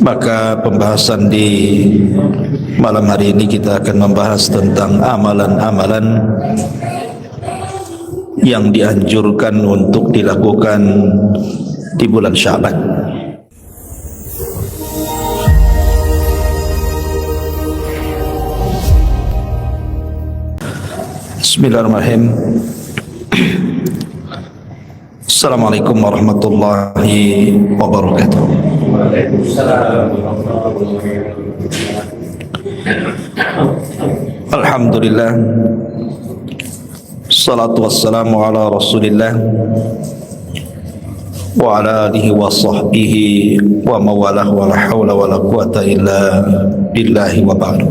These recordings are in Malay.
Maka pembahasan di malam hari ini kita akan membahas tentang amalan-amalan yang dianjurkan untuk dilakukan di bulan Sya'ban. Bismillahirrahmanirrahim. Assalamualaikum warahmatullahi wabarakatuh. Alhamdulillah, salatu wassalamu ala rasulillah wa ala alihi wa sahbihi wa mawalah wa la hawla wa la quwata illa billahi wa ba'du.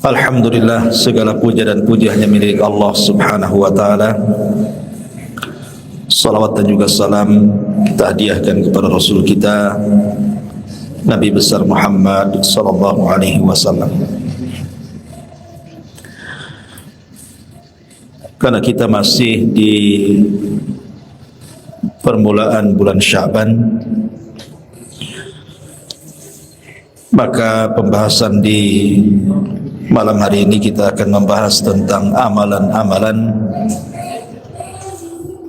Alhamdulillah, segala puja dan puji hanya milik Allah subhanahu wa ta'ala. Salawat dan juga salam kita hadiahkan kepada Rasul kita Nabi besar Muhammad sallallahu alaihi wasallam. Karena kita masih di permulaan bulan Sya'ban, maka pembahasan di malam hari ini kita akan membahas tentang amalan-amalan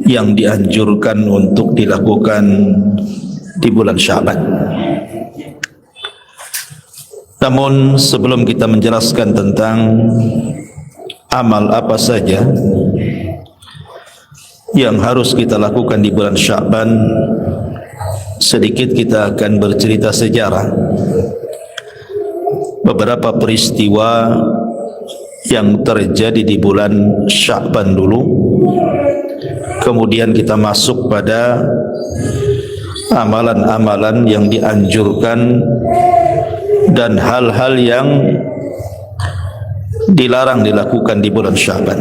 yang dianjurkan untuk dilakukan di bulan Sya'ban. Namun sebelum kita menjelaskan tentang amal apa saja yang harus kita lakukan di bulan Sya'ban, sedikit kita akan bercerita sejarah beberapa peristiwa yang terjadi di bulan Sya'ban dulu. Kemudian kita masuk pada amalan-amalan yang dianjurkan dan hal-hal yang dilarang dilakukan di bulan Sya'ban.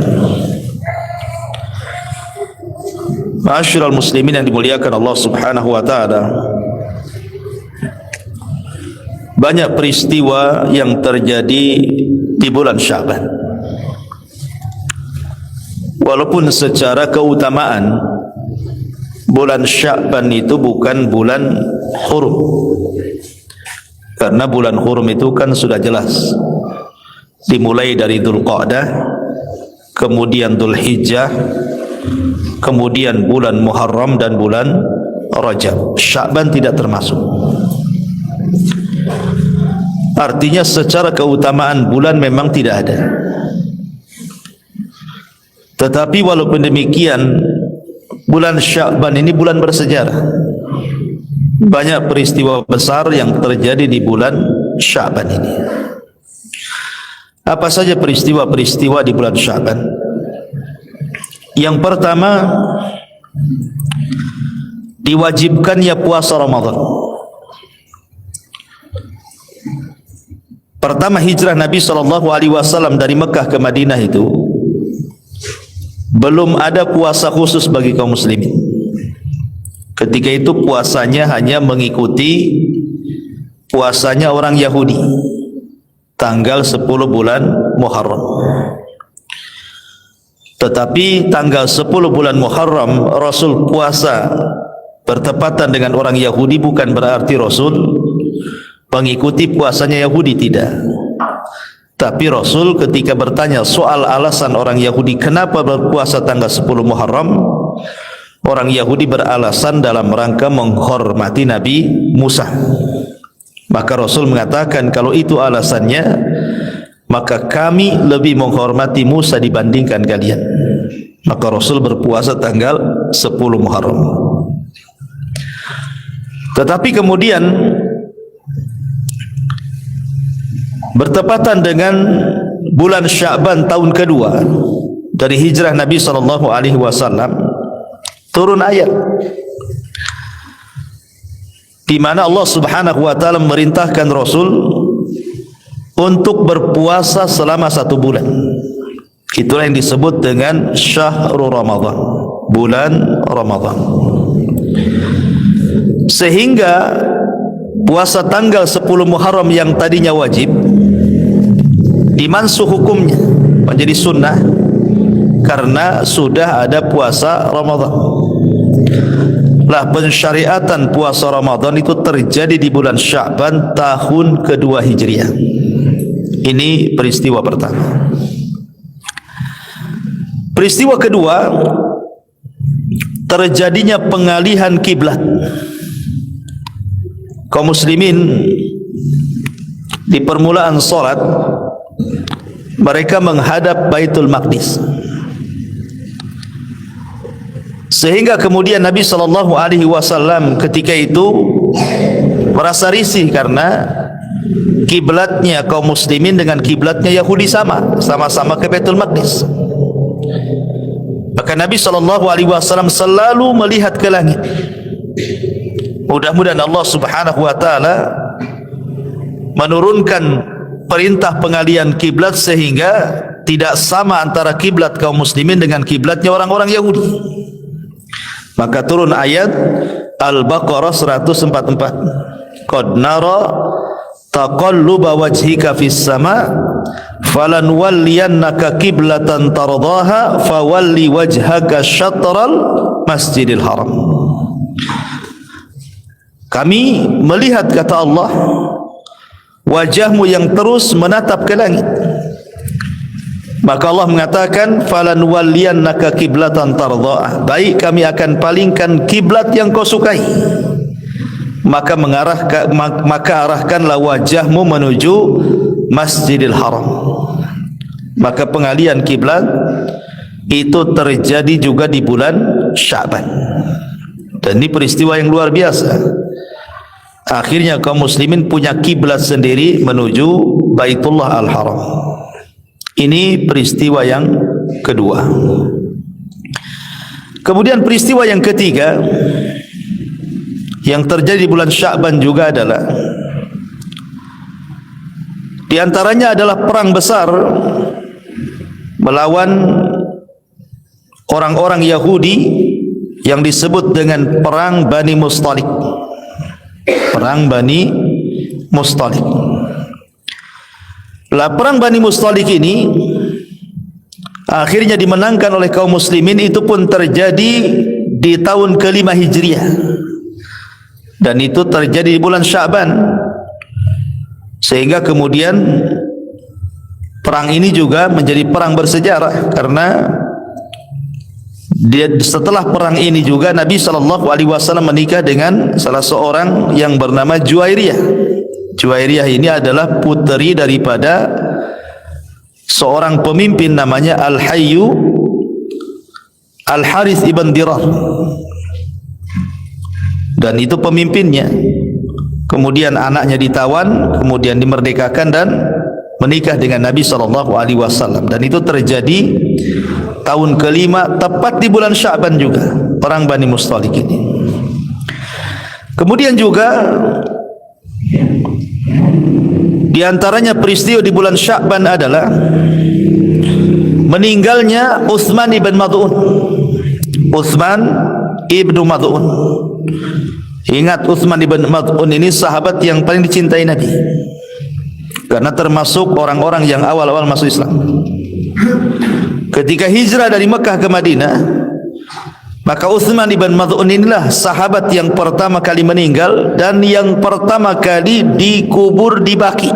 Ma'asyiral muslimin yang dimuliakan Allah subhanahu wa ta'ala, banyak peristiwa yang terjadi di bulan Sya'ban. Walaupun secara keutamaan bulan Sya'ban itu bukan bulan hurum, karena bulan hurum itu kan sudah jelas dimulai dari Dzulqa'dah, kemudian Dzulhijjah, kemudian bulan Muharram dan bulan Rajab. Sya'ban tidak termasuk. Artinya secara keutamaan bulan memang tidak ada. Tetapi walaupun demikian, bulan Sya'ban ini bulan bersejarah. Banyak peristiwa besar yang terjadi di bulan Sya'ban ini. Apa saja peristiwa-peristiwa di bulan Sya'ban? Yang pertama, diwajibkannya puasa Ramadan. Pertama hijrah Nabi SAW dari Mekah ke Madinah itu belum ada puasa khusus bagi kaum muslimin. Ketika itu puasanya hanya mengikuti puasanya orang Yahudi, tanggal 10 bulan Muharram. Tetapi tanggal 10 bulan Muharram Rasul puasa bertepatan dengan orang Yahudi bukan berarti Rasul mengikuti puasanya Yahudi, tidak. Tapi Rasul ketika bertanya soal alasan orang Yahudi kenapa berpuasa tanggal 10 Muharram, orang Yahudi beralasan dalam rangka menghormati Nabi Musa. Maka Rasul mengatakan kalau itu alasannya, maka kami lebih menghormati Musa dibandingkan kalian. Maka Rasul berpuasa tanggal 10 Muharram. Tetapi kemudian bertepatan dengan bulan Sya'ban tahun kedua dari hijrah Nabi SAW, turun ayat di mana Allah Subhanahu wa taala memerintahkan Rasul untuk berpuasa selama 1 bulan. Itulah yang disebut dengan Syahrul Ramadan, bulan Ramadan. Sehingga puasa tanggal 10 Muharram yang tadinya wajib dimansuh hukumnya menjadi sunnah karena sudah ada puasa Ramadan. lah pensyariatan puasa Ramadan itu terjadi di bulan Sya'ban tahun kedua Hijriah. Ini peristiwa pertama. Peristiwa kedua, terjadinya pengalihan kiblat. Kaum muslimin di permulaan salat mereka menghadap Baitul Maqdis. Sehingga kemudian Nabi SAW ketika itu merasa risih karena kiblatnya kaum muslimin dengan kiblatnya Yahudi sama-sama ke Baitul Maqdis. Maka Nabi SAW selalu melihat ke langit. Mudah-mudahan Allah Subhanahu wa taala menurunkan perintah pengalian kiblat sehingga tidak sama antara kiblat kaum muslimin dengan kiblatnya orang-orang Yahudi. Maka turun ayat Al-Baqarah 144. Qad nara taqalluba wajhika fis sama falanwalliyannaka qiblatan tardaha fawalli wajhaka syatral Masjidil Haram. Kami melihat, kata Allah, wajahmu yang terus menatap ke langit. Maka Allah mengatakan falanwalliyannaka qiblatan tardaha, baik kami akan palingkan kiblat yang kau sukai. Maka arahkanlah wajahmu menuju Masjidil Haram. Maka pengalian kiblat itu terjadi juga di bulan Sya'ban. Dan ini peristiwa yang luar biasa. Akhirnya kaum muslimin punya kiblat sendiri menuju Baitullah Al-Haram. Ini peristiwa yang kedua. Kemudian peristiwa yang ketiga yang terjadi di bulan Sya'ban juga adalah, di antaranya adalah perang besar melawan orang-orang Yahudi yang disebut dengan perang Bani Mustalik. Perang Bani Mustalik. Lah perang Bani Mustalik ini akhirnya dimenangkan oleh kaum muslimin. Itu pun terjadi di tahun ke-5 Hijriah. Dan itu terjadi di bulan Sya'ban. Sehingga kemudian perang ini juga menjadi perang bersejarah, karena setelah perang ini juga Nabi SAW menikah dengan salah seorang yang bernama Juwairiyah. Juwairiyah ini adalah puteri daripada seorang pemimpin namanya Al-Hayyu Al-Harith ibn Dirar. Dan itu pemimpinnya. Kemudian anaknya ditawan, kemudian dimerdekakan dan menikah dengan Nabi SAW. Dan itu terjadi tahun ke-5 tepat di bulan Sya'ban juga, perang Bani Mustalik ini. Kemudian juga di antaranya peristiwa di bulan Sya'ban adalah meninggalnya Utsman ibn Mad'un. Utsman ibn Mad'un. Ingat, Utsman ibn Mad'un ini sahabat yang paling dicintai Nabi, karena termasuk orang-orang yang awal-awal masuk Islam. Ketika hijrah dari Mekah ke Madinah, maka Utsman ibn Mad'un inilah sahabat yang pertama kali meninggal dan yang pertama kali dikubur di Baqi.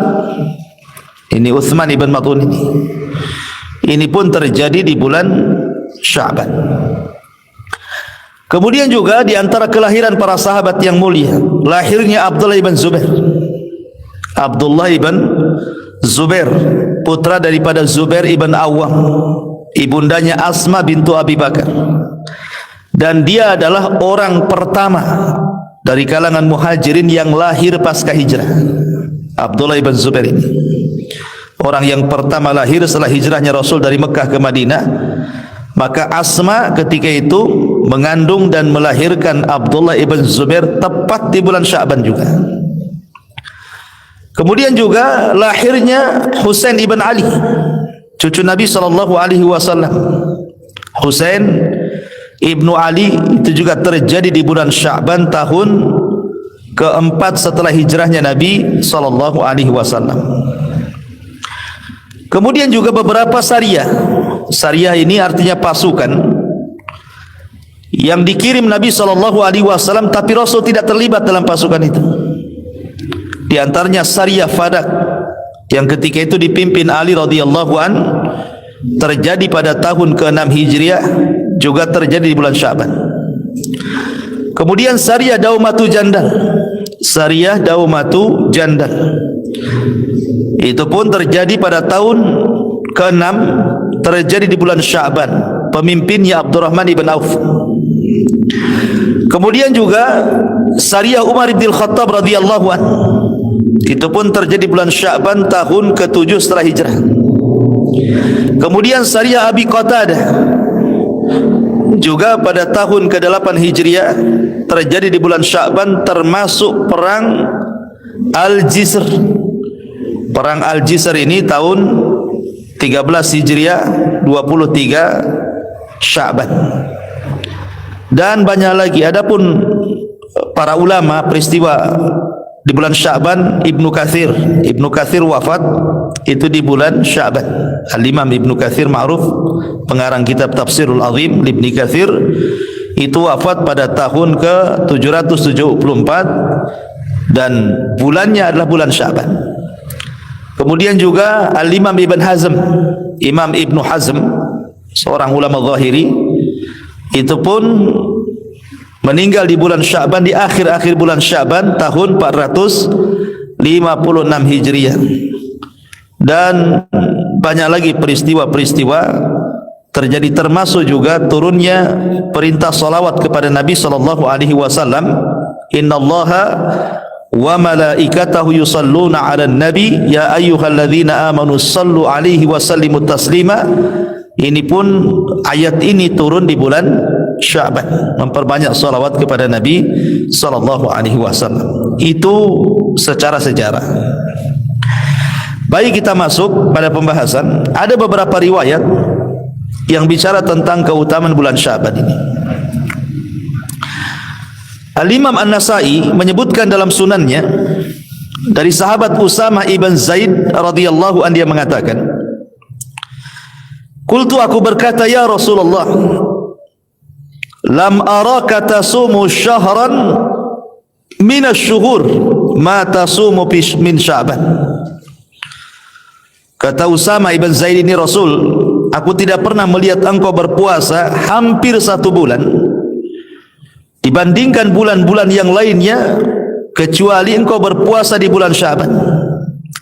Ini Utsman ibn Mad'un ini. Ini pun terjadi di bulan Sya'ban. Kemudian juga di antara kelahiran para sahabat yang mulia, lahirnya Abdullah ibn Zubair. Abdullah ibn Zubair, putra daripada Zubair ibn Awwam, ibundanya Asma bintu Abi Bakar. Dan dia adalah orang pertama dari kalangan muhajirin yang lahir pasca hijrah. Abdullah ibn Zubair ini orang yang pertama lahir setelah hijrahnya Rasul dari Mekah ke Madinah. Maka Asma ketika itu mengandung dan melahirkan Abdullah ibn Zubair tepat di bulan Sya'ban juga. Kemudian juga lahirnya Husain ibn Ali, cucu Nabi SAW. Husain ibnu Ali itu juga terjadi di bulan Sya'ban tahun keempat setelah hijrahnya Nabi SAW. Kemudian juga beberapa syariah. Syariah ini artinya pasukan yang dikirim Nabi SAW, tapi Rasul tidak terlibat dalam pasukan itu. Di antaranya Sariyah Fadak yang ketika itu dipimpin Ali radhiyallahu an, terjadi pada tahun ke-6 Hijriah, juga terjadi di bulan Sya'ban. Kemudian Sariyah Daumatu Jandal, Sariyah Daumatu Jandal, itu pun terjadi pada tahun ke-6, terjadi di bulan Sya'ban. Pemimpinnya Abdurrahman ibn Auf. Kemudian juga Sariyah Umar bin Khattab radhiyallahu an, itu pun terjadi bulan Sya'ban tahun ke-7 setelah hijrah. Kemudian Sariyah Abi Qatadah juga pada tahun ke-8 Hijriah, terjadi di bulan Sya'ban, termasuk perang Al-Jisr. Perang Al-Jisr ini tahun 13 Hijriah, 23 Sya'ban. Dan banyak lagi. Adapun para ulama, peristiwa di bulan Sya'ban, Ibnu Katsir wafat itu di bulan Sya'ban. Al-Imam Ibnu Katsir ma'ruf, pengarang kitab Tafsirul Azim Ibnu Katsir, itu wafat pada tahun ke-774 dan bulannya adalah bulan Sya'ban. Kemudian juga Al-Imam Ibn Hazm, Imam Ibnu Hazm, seorang ulama Zahiri, itu pun meninggal di bulan Sya'ban, di akhir-akhir bulan Sya'ban tahun 456 Hijriah. Dan banyak lagi peristiwa-peristiwa terjadi, termasuk juga turunnya perintah salawat kepada Nabi sallallahu alaihi wasallam. Innallaha wa malaikatahu yusalluna 'alan nabi ya ayyuhalladzina amanu sallu alaihi wa sallimu taslima. Ini pun ayat ini turun di bulan Sya'ban, memperbanyak salawat kepada Nabi sallallahu alaihi wasallam. Itu secara sejarah. Baik, kita masuk pada pembahasan. Ada beberapa riwayat yang bicara tentang keutamaan bulan Sya'ban ini. Al-Imam An-Nasai menyebutkan dalam sunannya dari sahabat Usamah ibn Zaid radhiyallahu anhu, dia mengatakan, qultu, aku berkata, ya Rasulullah, lam araka tasumu syahran minasy-syuhur ma tasumu min Sya'ban. Kata Usamah ibn Zaid ini, Rasul, aku tidak pernah melihat engkau berpuasa hampir 1 bulan dibandingkan bulan-bulan yang lainnya, kecuali engkau berpuasa di bulan Sya'ban.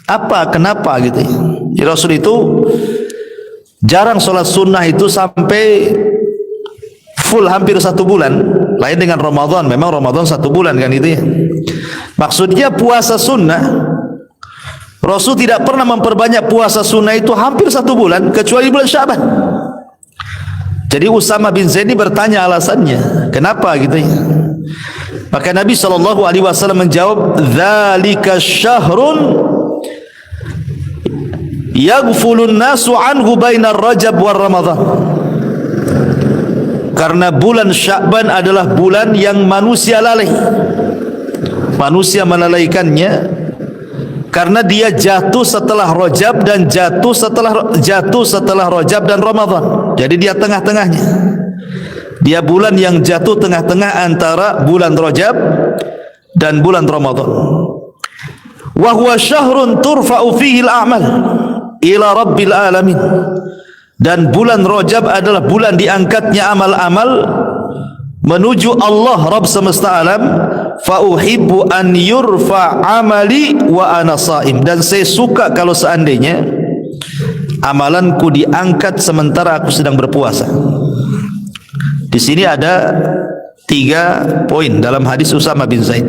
Apa, kenapa gitu ya? Jadi Rasul itu jarang sholat sunnah itu sampai full hampir 1 bulan. Lain dengan Ramadan, memang Ramadan 1 bulan kan itu ya. Maksudnya puasa sunnah, Rasul tidak pernah memperbanyak puasa sunnah itu hampir 1 bulan, kecuali bulan Sya'ban. Jadi Usamah bin Zaid ini bertanya alasannya, kenapa gitu ya. Maka Nabi SAW menjawab, dzalika syahrun yaghfulun nasu anhu bainar Rajab war Ramadan. Karena bulan Sya'ban adalah bulan yang manusia lalai, manusia melalaikannya, karena dia jatuh setelah Rajab dan jatuh setelah Rajab dan Ramadan. Jadi dia tengah-tengahnya. Dia bulan yang jatuh tengah-tengah antara bulan Rajab dan bulan Ramadan. Wa huwa syahrun turfa'u fihi al-a'mal ila rabbil alamin. Dan bulan Rajab adalah bulan diangkatnya amal-amal menuju Allah Rabb semesta alam. Fa uhibbu an yurfa amali wa ana shaim. Dan saya suka kalau seandainya amalanku diangkat sementara aku sedang berpuasa. Di sini ada 3 poin dalam hadis Usamah bin Zaid.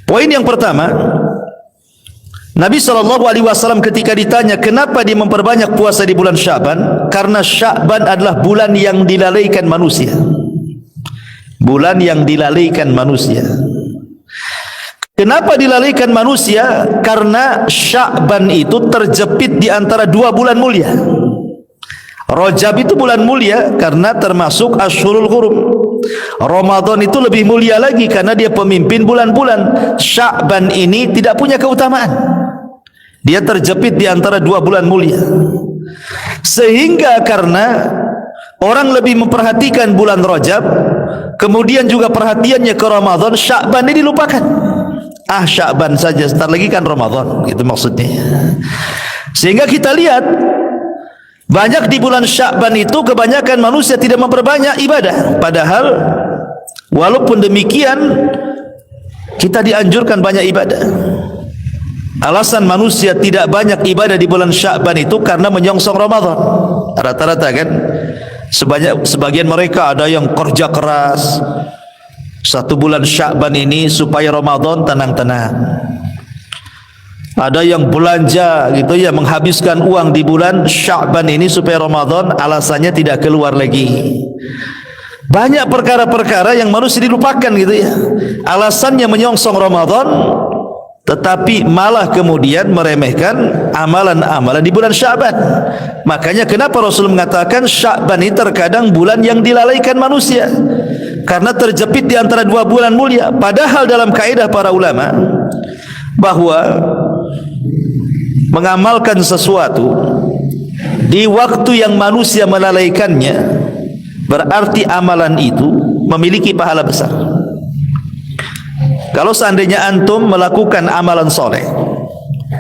Poin yang pertama, Nabi SAW ketika ditanya kenapa dia memperbanyak puasa di bulan Sya'ban, karena Sya'ban adalah bulan yang dilalaikan manusia. Bulan yang dilalaikan manusia. Kenapa dilalaikan manusia? Karena Sya'ban itu terjepit di antara 2 bulan mulia. Rajab itu bulan mulia karena termasuk Ashhurul Hurum. Ramadan itu lebih mulia lagi karena dia pemimpin bulan-bulan. Sya'ban ini tidak punya keutamaan. Dia terjepit di antara 2 bulan mulia. Sehingga karena orang lebih memperhatikan bulan Rajab, kemudian juga perhatiannya ke Ramadan, Sya'ban ini dilupakan. Sya'ban saja, sebentar lagi kan Ramadan, itu maksudnya. Sehingga kita lihat banyak di bulan Sya'ban itu kebanyakan manusia tidak memperbanyak ibadah. Padahal walaupun demikian kita dianjurkan banyak ibadah. Alasan manusia tidak banyak ibadah di bulan Sya'ban itu karena menyongsong Ramadan. Rata-rata kan sebagian mereka ada yang kerja keras satu bulan Sya'ban ini supaya Ramadan tenang-tenang. Ada yang belanja gitu ya, menghabiskan uang di bulan Sya'ban ini supaya Ramadan alasannya tidak keluar lagi. Banyak perkara-perkara yang manusia dilupakan gitu ya, alasannya menyongsong Ramadan, tetapi malah kemudian meremehkan amalan-amalan di bulan Sya'ban. Makanya kenapa Rasul mengatakan Sya'ban ini terkadang bulan yang dilalaikan manusia, karena terjepit di antara dua bulan mulia. Padahal dalam kaidah para ulama bahwa mengamalkan sesuatu di waktu yang manusia melalaikannya berarti amalan itu memiliki pahala besar. Kalau seandainya antum melakukan amalan soleh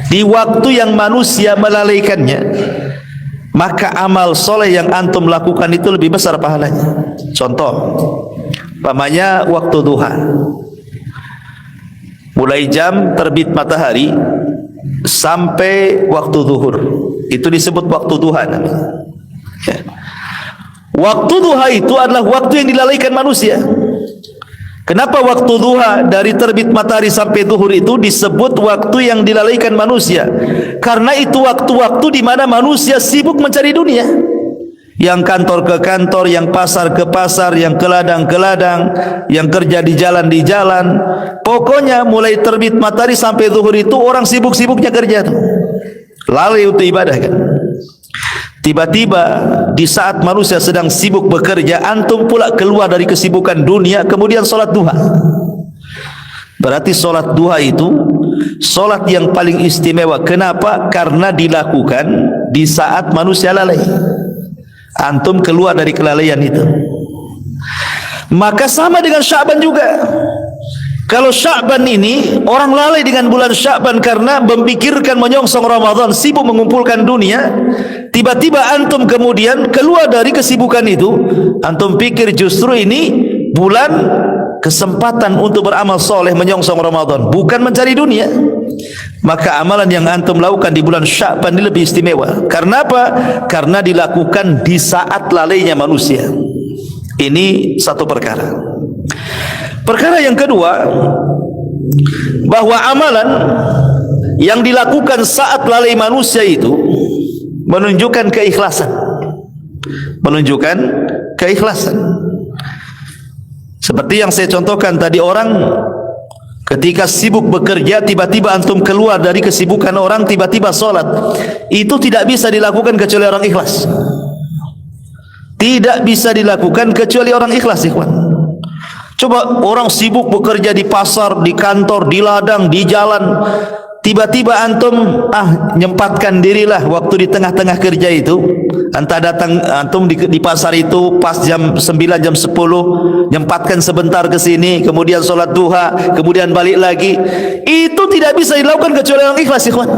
di waktu yang manusia melalaikannya, maka amal soleh yang antum lakukan itu lebih besar pahalanya. Contoh, umpamanya waktu duha, mulai jam terbit matahari sampai waktu zuhur, itu disebut waktu duha namanya. Ya. Waktu duha itu adalah waktu yang dilalaikan manusia. Kenapa waktu duha dari terbit matahari sampai zuhur itu disebut waktu yang dilalaikan manusia? Karena itu waktu-waktu di mana manusia sibuk mencari dunia. Yang kantor ke kantor, yang pasar ke pasar, yang ke ladang ke ladang, yang kerja di jalan. Pokoknya mulai terbit matahari sampai zuhur itu orang sibuk-sibuknya kerja tuh. Lalai untuk ibadah kan. Tiba-tiba di saat manusia sedang sibuk bekerja, antum pula keluar dari kesibukan dunia, kemudian solat duha. Berarti solat duha itu solat yang paling istimewa. Kenapa? Karena dilakukan di saat manusia lalai. Antum keluar dari kelalaian itu. Maka sama dengan Sya'ban juga. Kalau Sya'ban ini orang lalai dengan bulan Sya'ban karena memikirkan menyongsong Ramadan, sibuk mengumpulkan dunia. Tiba-tiba antum kemudian keluar dari kesibukan itu, antum pikir justru ini bulan kesempatan untuk beramal soleh menyongsong Ramadan, bukan mencari dunia. Maka amalan yang antum lakukan di bulan Sya'ban ini lebih istimewa. Karena apa? Karena dilakukan di saat lalainya manusia. Ini satu perkara. Perkara yang kedua, bahwa amalan yang dilakukan saat lalai manusia itu menunjukkan keikhlasan. Menunjukkan keikhlasan. Seperti yang saya contohkan tadi, orang ketika sibuk bekerja, tiba-tiba antum keluar dari kesibukan orang, tiba-tiba sholat. Itu tidak bisa dilakukan kecuali orang ikhlas. Tidak bisa dilakukan kecuali orang ikhlas, ikhwan. Coba orang sibuk bekerja di pasar, di kantor, di ladang, di jalan, tiba-tiba antum nyempatkan dirilah waktu di tengah-tengah kerja itu, entah datang antum di pasar itu pas jam 9, jam 10, nyempatkan sebentar ke sini, kemudian sholat duha, kemudian balik lagi. Itu tidak bisa dilakukan kecuali orang ikhlas, ikhwan.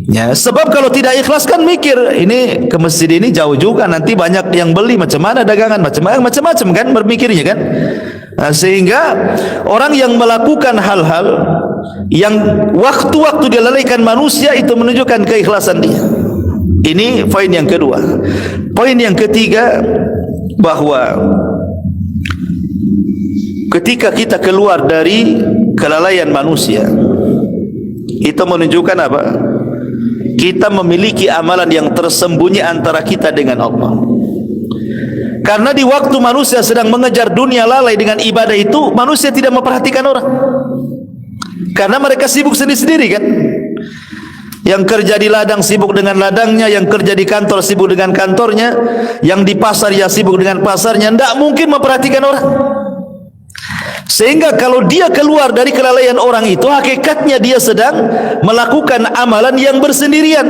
Ya, sebab kalau tidak ikhlas kan mikir, ini ke masjid ini jauh juga, nanti banyak yang beli, macam mana dagangan, macam-macam kan berpikirnya kan. Nah, sehingga orang yang melakukan hal-hal yang waktu-waktu dilalaikan manusia itu menunjukkan keikhlasan dia. Ini poin yang kedua. Poin yang ketiga, bahwa ketika kita keluar dari kelalaian manusia, itu menunjukkan apa? Kita memiliki amalan yang tersembunyi antara kita dengan Allah. Karena di waktu manusia sedang mengejar dunia, lalai dengan ibadah itu, manusia tidak memperhatikan orang. Karena mereka sibuk sendiri-sendiri kan. Yang kerja di ladang sibuk dengan ladangnya, yang kerja di kantor sibuk dengan kantornya, yang di pasar ya sibuk dengan pasarnya, tidak mungkin memperhatikan orang. Sehingga kalau dia keluar dari kelalaian orang itu, hakikatnya dia sedang melakukan amalan yang bersendirian.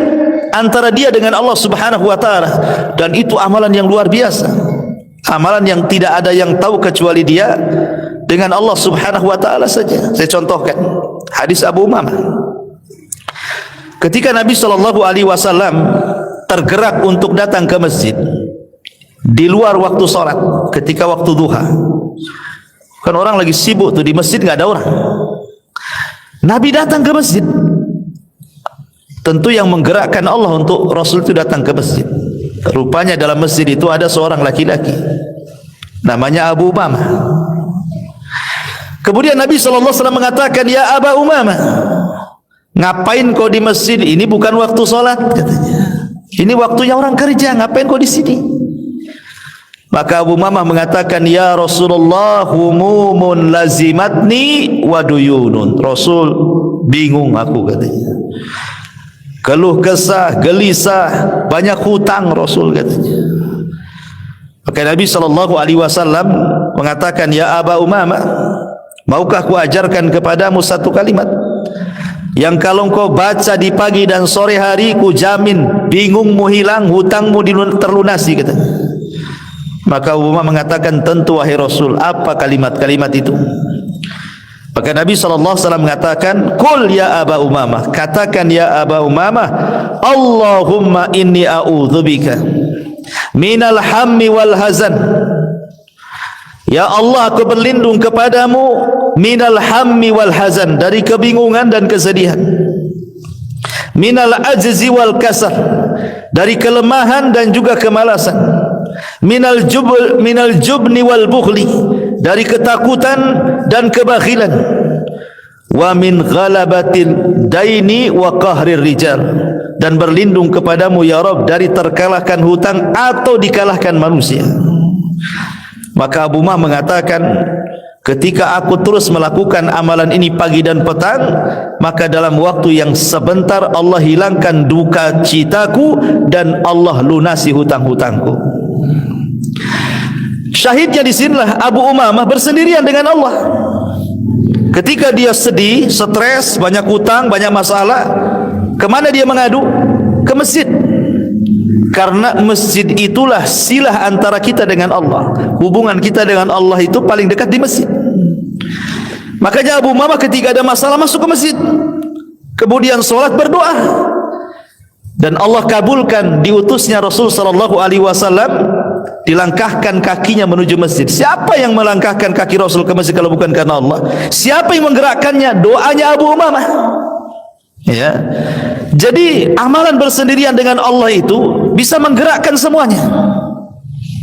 antara dia dengan Allah Subhanahu wa taala, dan itu amalan yang luar biasa. Amalan yang tidak ada yang tahu kecuali dia dengan Allah Subhanahu wa taala saja. Saya contohkan hadis Abu Umamah. Ketika Nabi sallallahu alaihi wasallam tergerak untuk datang ke masjid di luar waktu salat, ketika waktu duha. Kan orang lagi sibuk tuh di masjid, enggak ada orang. Nabi datang ke masjid. Tentu yang menggerakkan Allah untuk Rasul itu datang ke masjid. Rupanya dalam masjid itu ada seorang laki-laki namanya Abu Umamah. Kemudian Nabi SAW mengatakan, "Ya Aba Umamah, ngapain kau di masjid? Ini bukan waktu sholat," katanya. "Ini waktunya orang kerja, ngapain kau di sini?" Maka Abu Umamah mengatakan, "Ya Rasulullah, humumun lazimatni wa duyunun." Rasul, bingung aku, katanya. Keluh kesah, gelisah, banyak hutang Rasul, katanya. Maka Nabi SAW mengatakan, "Ya Aba Umamah, maukah ku ajarkan kepadamu satu kalimat yang kalau kau baca di pagi dan sore hari, ku jamin bingungmu hilang, hutangmu terlunasi," katanya. Maka Abu Umamah mengatakan, "Tentu wahai Rasul." "Apa kalimat-kalimat itu?" Maka Nabi SAW mengatakan, "Qul ya Aba Umamah," katakan ya Aba Umamah, "Allahumma inni a'udzubika minal hammi wal hazan." Ya Allah, aku berlindung kepadamu minal hammi wal hazan, dari kebingungan dan kesedihan. Minal ajzi wal kasar, dari kelemahan dan juga kemalasan. Minal jubni wal bukhli, dari ketakutan dan kebakhilan. Wa min ghalabatil daini wa qahrir rijal, dan berlindung kepadamu ya Rabb dari terkalahkan hutang atau dikalahkan manusia. Maka Abu Umamah mengatakan, ketika aku terus melakukan amalan ini pagi dan petang, maka dalam waktu yang sebentar Allah hilangkan duka citaku dan Allah lunasi hutang-hutangku. Syahidnya di sinilah Abu Umamah bersendirian dengan Allah. Ketika dia sedih, stres, banyak hutang, banyak masalah, kemana dia mengadu? Ke masjid. Karena masjid itulah silah antara kita dengan Allah. Hubungan kita dengan Allah itu paling dekat di masjid. Makanya Abu Umamah ketika ada masalah masuk ke masjid, kemudian sholat, berdoa, dan Allah kabulkan diutusnya Rasul sallallahu alaihi wasallam, dilangkahkan kakinya menuju masjid. Siapa yang melangkahkan kaki Rasul ke masjid kalau bukan karena Allah? Siapa yang menggerakkannya? Doanya Abu Umamah. Ya. Jadi amalan bersendirian dengan Allah itu bisa menggerakkan semuanya.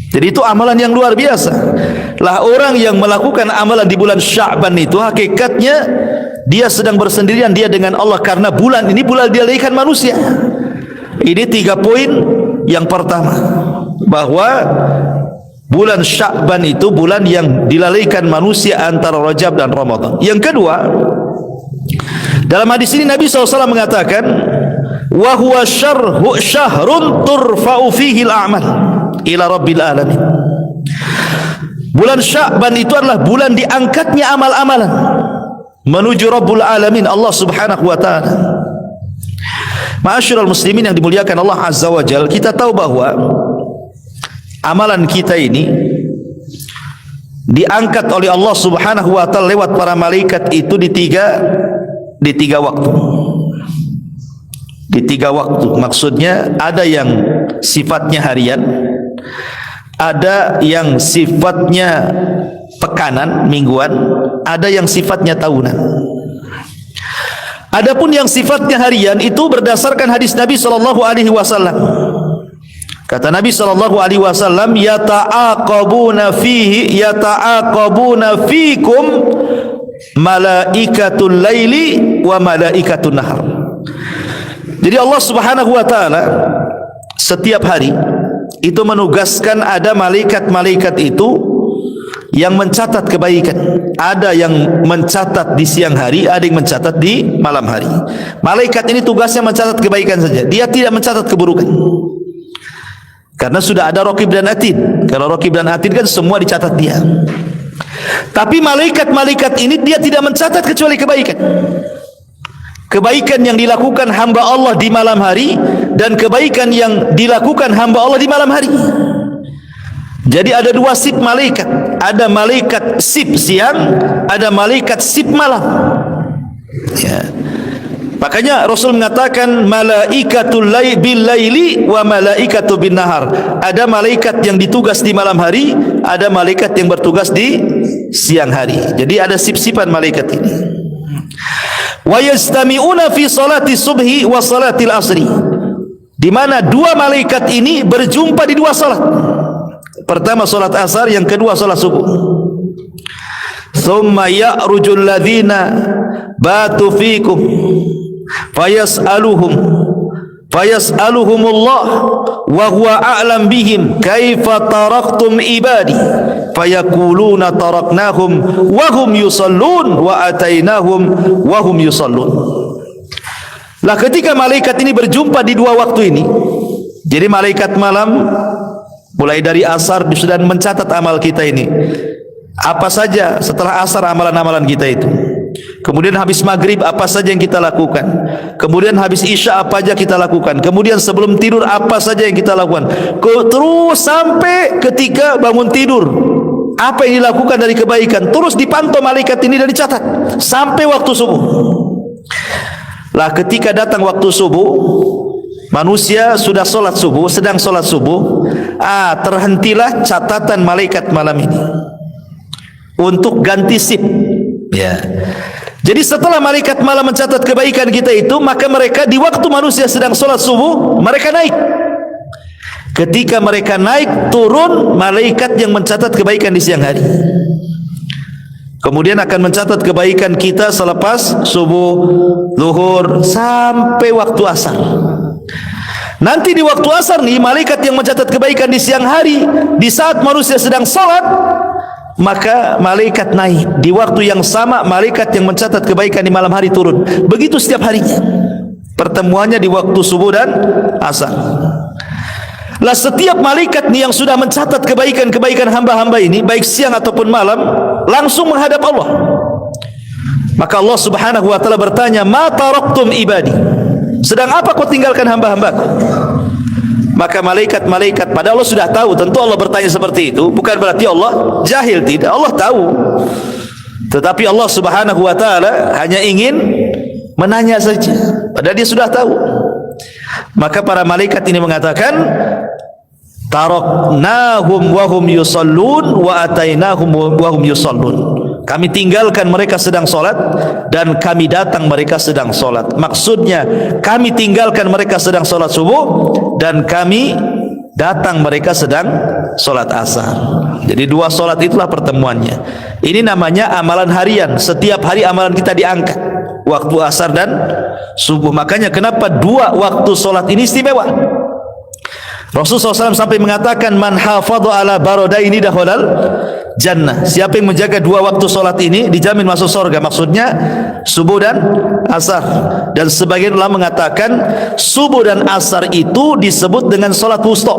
Jadi itu amalan yang luar biasa. Lah orang yang melakukan amalan di bulan Sya'ban itu hakikatnya dia sedang bersendirian dia dengan Allah, karena bulan ini bulan dilalaikan manusia. Ini 3 poin. Yang pertama, bahwa bulan Sya'ban itu bulan yang dilalaikan manusia antara Rajab dan Ramadan. Yang kedua, dalam hadis ini Nabi SAW mengatakan, wa huwa syahrun turfa'u fihi al-a'mal ila rabbil alamin. Bulan Sya'ban itu adalah bulan diangkatnya amal-amalan menuju Rabbul Alamin, Allah Subhanahu wa taala. Ma'asyiral muslimin yang dimuliakan Allah Azza wa Jalla, kita tahu bahwa amalan kita ini diangkat oleh Allah Subhanahu wa taala lewat para malaikat itu di tiga waktu. Di 3 waktu. Maksudnya ada yang sifatnya harian, ada yang sifatnya pekanan, mingguan, ada yang sifatnya tahunan. Adapun yang sifatnya harian itu berdasarkan hadis Nabi sallallahu alaihi wasallam. Kata Nabi sallallahu alaihi wasallam, yata'aqabuna fikum malaikatul laili wa malaikatun nahar. Jadi Allah Subhanahu wa taala setiap hari itu menugaskan ada malaikat-malaikat itu yang mencatat kebaikan. Ada yang mencatat di siang hari, ada yang mencatat di malam hari. Malaikat ini tugasnya mencatat kebaikan saja, dia tidak mencatat keburukan. Karena sudah ada Raqib dan Atid. Kalau Raqib dan Atid kan semua dicatat dia. Tapi malaikat-malaikat ini dia tidak mencatat kecuali kebaikan. kebaikan yang dilakukan hamba Allah di malam hari dan kebaikan yang dilakukan hamba Allah di malam hari. Jadi ada dua sip malaikat, ada malaikat sip siang, ada malaikat sip malam. Ya. Makanya Rasul mengatakan malaikatul bil laili wa malaikatu bin nahar. Ada malaikat yang ditugas di malam hari, ada malaikat yang bertugas di siang hari. Jadi ada sip-sipan malaikat ini. Wa yastami'una fi salati subhi wa salatil asri. Di mana dua malaikat ini berjumpa di dua salat. Pertama salat asar, yang kedua salat subuh. Thumma ya'rujul ladzina batu fikum fayas'aluhumullah wa huwa a'lam bihim kaifa taraktum ibadi fayaquluna taraknahum wa hum yusallun wa atainahum wa hum yusallun. Lah ketika malaikat ini berjumpa di dua waktu ini, jadi malaikat malam mulai dari asar sudah mencatat amal kita ini, apa saja setelah asar amalan-amalan kita itu. Kemudian habis maghrib apa saja yang kita lakukan. Kemudian habis isya apa saja kita lakukan. Kemudian sebelum tidur apa saja yang kita lakukan. Terus sampai ketika bangun tidur, apa yang dilakukan dari kebaikan terus dipantau malaikat ini dan dicatat sampai waktu subuh. Lah ketika datang waktu subuh, manusia sudah solat subuh, sedang solat subuh, terhentilah catatan malaikat malam ini untuk ganti sip. Ya. Jadi setelah malaikat malam mencatat kebaikan kita itu, maka mereka di waktu manusia sedang solat subuh, mereka naik. Ketika mereka naik, turun malaikat yang mencatat kebaikan di siang hari. Kemudian akan mencatat kebaikan kita selepas subuh, zuhur, sampai waktu asar. Nanti di waktu asar nih, malaikat yang mencatat kebaikan di siang hari, di saat manusia sedang solat, maka malaikat naik. Di waktu yang sama malaikat yang mencatat kebaikan di malam hari turun. Begitu setiap harinya. Pertemuannya di waktu subuh dan asar. Lah setiap malaikat nih yang sudah mencatat kebaikan-kebaikan hamba-hamba ini, baik siang ataupun malam, langsung menghadap Allah. Maka Allah Subhanahu wa taala bertanya, "Ma taraktum ibadi?" Sedang apa kau tinggalkan hamba-hambaku? Maka malaikat-malaikat, padahal Allah sudah tahu, tentu Allah bertanya seperti itu, bukan berarti Allah jahil, tidak, Allah tahu. Tetapi Allah Subhanahu wa taala hanya ingin menanya saja, padahal dia sudah tahu. Maka para malaikat ini mengatakan, taraknahum wa hum yusallun wa atainahum wa hum yusallun. Kami tinggalkan mereka sedang solat dan kami datang mereka sedang solat. Maksudnya kami tinggalkan mereka sedang solat subuh dan kami datang mereka sedang solat asar. Jadi dua solat itulah pertemuannya. Ini namanya amalan harian. Setiap hari amalan kita diangkat, waktu asar dan subuh. Makanya kenapa dua waktu solat ini istimewa. Rasulullah SAW sampai mengatakan, man hafadhu ala baradaini dakhalal jannah. Siapa yang menjaga dua waktu solat ini dijamin masuk surga. Maksudnya subuh dan asar. Dan sebagian ulama mengatakan subuh dan asar itu disebut dengan solat wusta,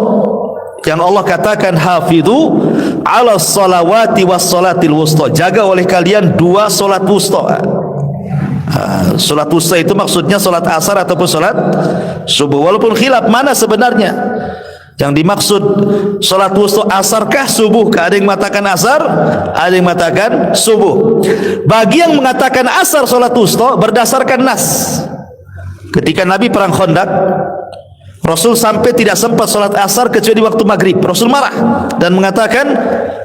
yang Allah katakan hafidhu ala salawati was salatil wusta. Jaga oleh kalian dua solat wusta. Solat wusta itu maksudnya solat asar ataupun solat subuh. Walaupun khilaf mana sebenarnya yang dimaksud solat wusta, asarkah subuhkah? Ada yang mengatakan asar, ada yang mengatakan subuh. Bagi yang mengatakan asar solat wusta berdasarkan nas. Ketika Nabi perang Khandaq, Rasul sampai tidak sempat solat asar kecuali waktu maghrib. Rasul marah dan mengatakan,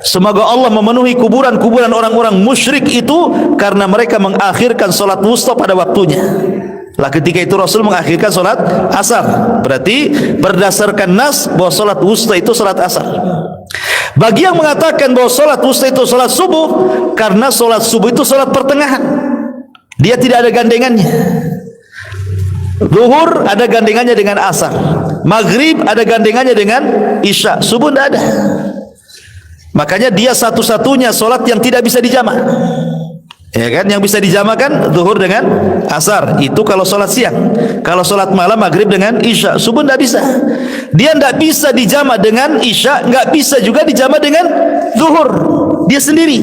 semoga Allah memenuhi kuburan-kuburan orang-orang musyrik itu karena mereka mengakhirkan solat wusta pada waktunya. Lah ketika itu Rasul mengakhirkan solat asar. Berarti berdasarkan nas bahwa solat wusta itu solat asar. Bagi yang mengatakan bahwa solat wusta itu solat subuh, karena solat subuh itu solat pertengahan, dia tidak ada gandengannya. Zuhur ada gandengannya dengan asar, maghrib ada gandengannya dengan isya, subuh tidak ada. Makanya dia satu-satunya solat yang tidak bisa dijamak. Ya kan, yang bisa dijamakan zuhur dengan asar itu kalau solat siang. Kalau solat malam maghrib dengan isya, subuh tidak bisa. Dia tidak bisa dijamak dengan isya, nggak bisa juga dijamak dengan zuhur. dia sendiri.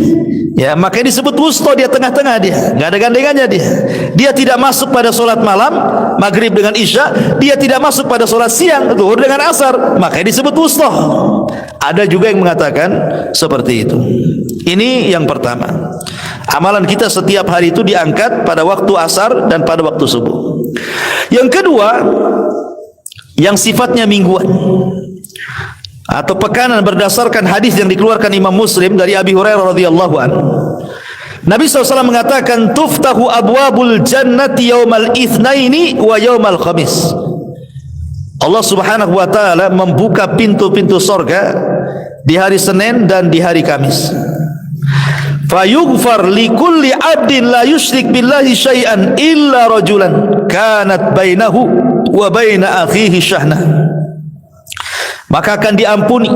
Ya, makanya disebut wusta, dia tengah-tengah, dia enggak ada gandengannya dia. Dia tidak masuk pada solat malam, maghrib dengan isya, dia tidak masuk pada solat siang, zuhur dengan asar, makanya disebut wusta. Ada juga yang mengatakan seperti itu. Ini yang pertama. Amalan kita setiap hari itu diangkat pada waktu asar dan pada waktu subuh. Yang kedua, yang sifatnya mingguan atau pekanan berdasarkan hadis yang dikeluarkan Imam Muslim dari Abi Hurairah radhiyallahu anhu. Nabi SAW mengatakan, tuftahu abwabul jannati yaumal itsnaini wa yaumal khamis. Allah Subhanahu wa taala membuka pintu-pintu surga di hari Senin dan di hari Kamis. Fayughfar likulli 'abdin la yusyrik billahi syai'an illa rajulan kanat bainahu wa baina akhihi syahna. Maka akan diampuni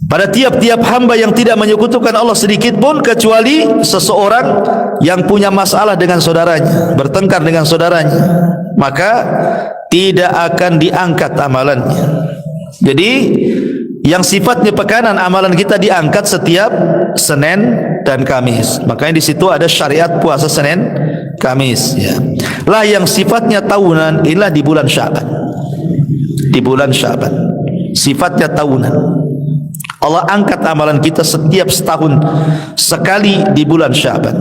pada tiap-tiap hamba yang tidak menyekutukan Allah sedikit pun, kecuali seseorang yang punya masalah dengan saudaranya, bertengkar dengan saudaranya, maka tidak akan diangkat amalannya. Jadi yang sifatnya pekanan, amalan kita diangkat setiap Senin dan Kamis. Makanya di situ ada syariat puasa Senin Kamis, ya. Lah yang sifatnya tahunan, inilah di bulan Sya'ban. Di bulan Sya'ban sifatnya tahunan. Allah angkat amalan kita setiap setahun sekali di bulan Sya'ban.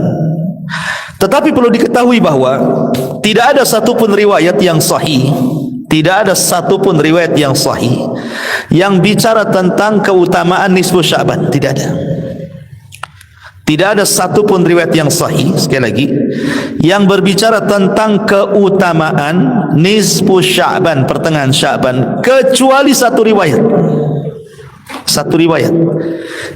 Tetapi perlu diketahui bahwa tidak ada satupun riwayat yang sahih, tidak ada satupun riwayat yang sahih yang bicara tentang keutamaan nisfu Sya'ban. Tidak ada. Tidak ada satupun riwayat yang sahih, sekali lagi, yang berbicara tentang keutamaan nisfu Sya'ban, pertengahan Sya'ban, kecuali satu riwayat. Satu riwayat.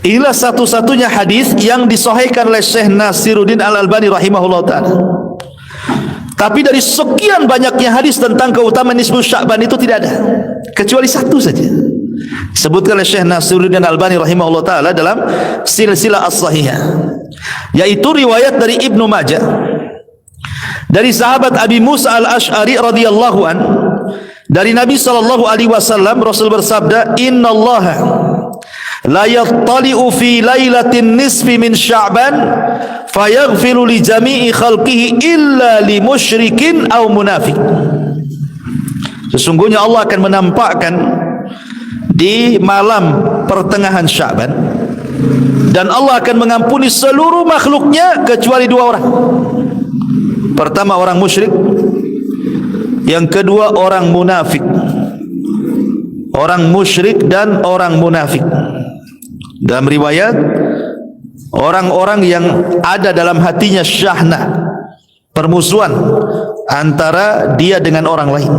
Inilah satu-satunya hadis yang disahihkan oleh Syekh Nasiruddin Al-Albani rahimahullah ta'ala. Tapi dari sekian banyaknya hadis tentang keutamaan nisfu Sya'ban itu tidak ada, kecuali satu saja, disebutkan oleh Syekh Nasiruddin Al-Albani rahimahullah ta'ala dalam silsilah as-sahihah, yaitu riwayat dari Ibnu Majah dari sahabat Abi Musa al-Ash'ari radhiyallahu an, dari Nabi sallallahu alaihi wasallam, Rasul bersabda, innallaha la yattali'u fi lailatin nisfi min Sya'ban fayaghfiru li jami'i khalqihi illa li musyrikin aw munafiq. Sesungguhnya Allah akan menampakkan di malam pertengahan Sya'ban, dan Allah akan mengampuni seluruh makhluknya kecuali dua orang. Pertama orang musyrik, yang kedua orang munafik. Orang musyrik dan orang munafik. Dalam riwayat, orang-orang yang ada dalam hatinya syahna, permusuhan antara dia dengan orang lain.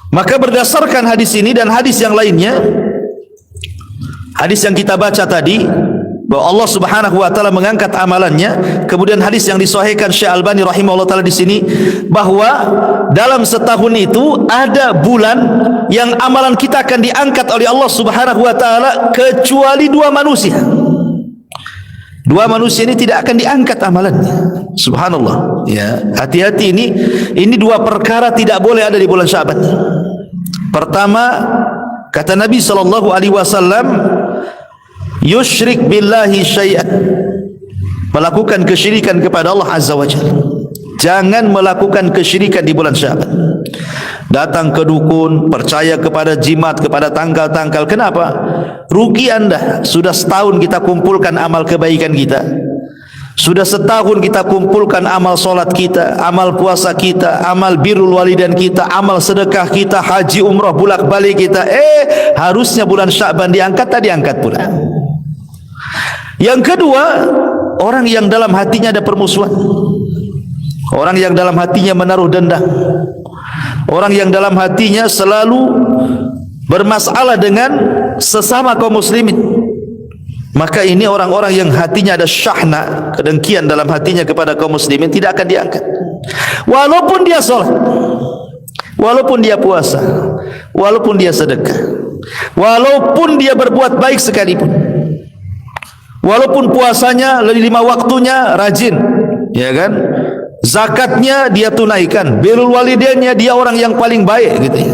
Maka berdasarkan hadis ini dan hadis yang lainnya, hadis yang kita baca tadi, bahwa Allah Subhanahu wa taala mengangkat amalannya, kemudian hadis yang disahihkan Syekh Albani rahimahullah taala di sini, bahwa dalam setahun itu ada bulan yang amalan kita akan diangkat oleh Allah Subhanahu wa taala kecuali dua manusia. Dua manusia ini tidak akan diangkat amalannya. Subhanallah, ya. Hati-hati, ini dua perkara tidak boleh ada di bulan Sya'ban. Pertama, kata Nabi sallallahu alaihi wasallam, yusyrik billahi syai'an, melakukan kesyirikan kepada Allah Azza wa Jalla. Jangan melakukan kesyirikan di bulan Sya'ban. Datang ke dukun, percaya kepada jimat, kepada tanggal-tanggal. Kenapa? Rugi Anda. Sudah setahun kita kumpulkan amal kebaikan kita, sudah setahun kita kumpulkan amal solat kita, amal puasa kita, amal birrul walidain kita, amal sedekah kita, haji umrah bolak balik kita. Harusnya bulan Sya'ban diangkat, tak diangkat pula. Yang kedua, orang yang dalam hatinya ada permusuhan, orang yang dalam hatinya menaruh dendam, orang yang dalam hatinya selalu bermasalah dengan sesama kaum muslimin, maka ini orang-orang yang hatinya ada syahna, kedengkian dalam hatinya kepada kaum muslimin, tidak akan diangkat. Walaupun dia sholat, walaupun dia puasa, walaupun dia sedekah, walaupun dia berbuat baik sekalipun, walaupun puasanya 5 waktunya rajin, ya kan, zakatnya dia tunaikan, birrul walidainnya dia orang yang paling baik gitu ya.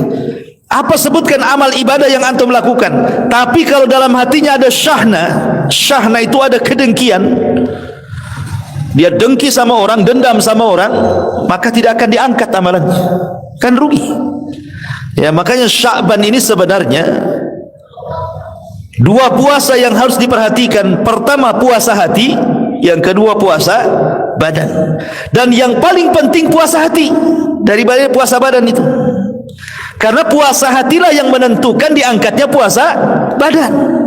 Apa sebutkan amal ibadah yang antum lakukan, tapi kalau dalam hatinya ada syahna itu ada kedengkian, dia dengki sama orang, dendam sama orang, maka tidak akan diangkat amalannya, kan rugi. Ya, makanya Sya'ban ini sebenarnya dua puasa yang harus diperhatikan. Pertama puasa hati, yang kedua puasa badan. Dan yang paling penting puasa hati daripada puasa badan itu. Karena puasa hatilah yang menentukan diangkatnya puasa badan.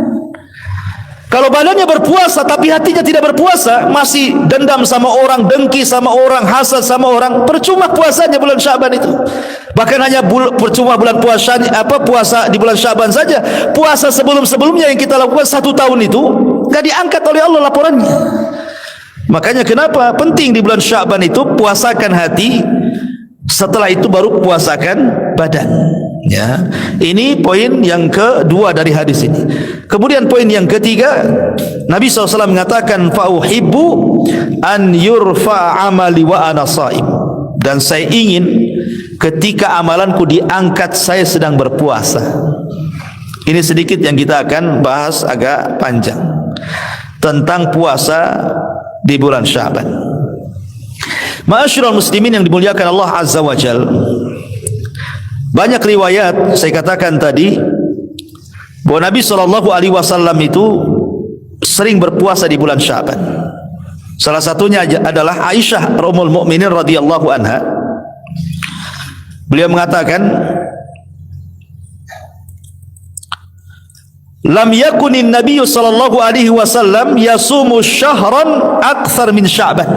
Kalau badannya berpuasa tapi hatinya tidak berpuasa, masih dendam sama orang, dengki sama orang, hasad sama orang, percuma puasanya bulan Sya'ban itu. Bahkan hanya percuma bulan puasa di bulan Sya'ban saja. Puasa sebelum-sebelumnya yang kita lakukan 1 tahun itu enggak diangkat oleh Allah laporannya. Makanya kenapa penting di bulan Sya'ban itu puasakan hati, setelah itu baru puasakan badan. Ya, ini poin yang kedua dari hadis ini. Kemudian poin yang ketiga, Nabi SAW mengatakan fa'uhibbu an yurfa amali wa ana shaim. Dan saya ingin ketika amalanku diangkat saya sedang berpuasa. Ini sedikit yang kita akan bahas agak panjang tentang puasa di bulan Sya'ban. Ma'asyiral muslimin yang dimuliakan Allah Azza wa Jalla, banyak riwayat saya katakan tadi bahwa Nabi SAW itu sering berpuasa di bulan Sya'ban. Salah satunya adalah Aisyah Ummul Mukminin radhiyallahu anha. Beliau mengatakan, lam yakunin Nabi sallallahu alaihi wasallam yasumu syahran akthar min Sya'ban.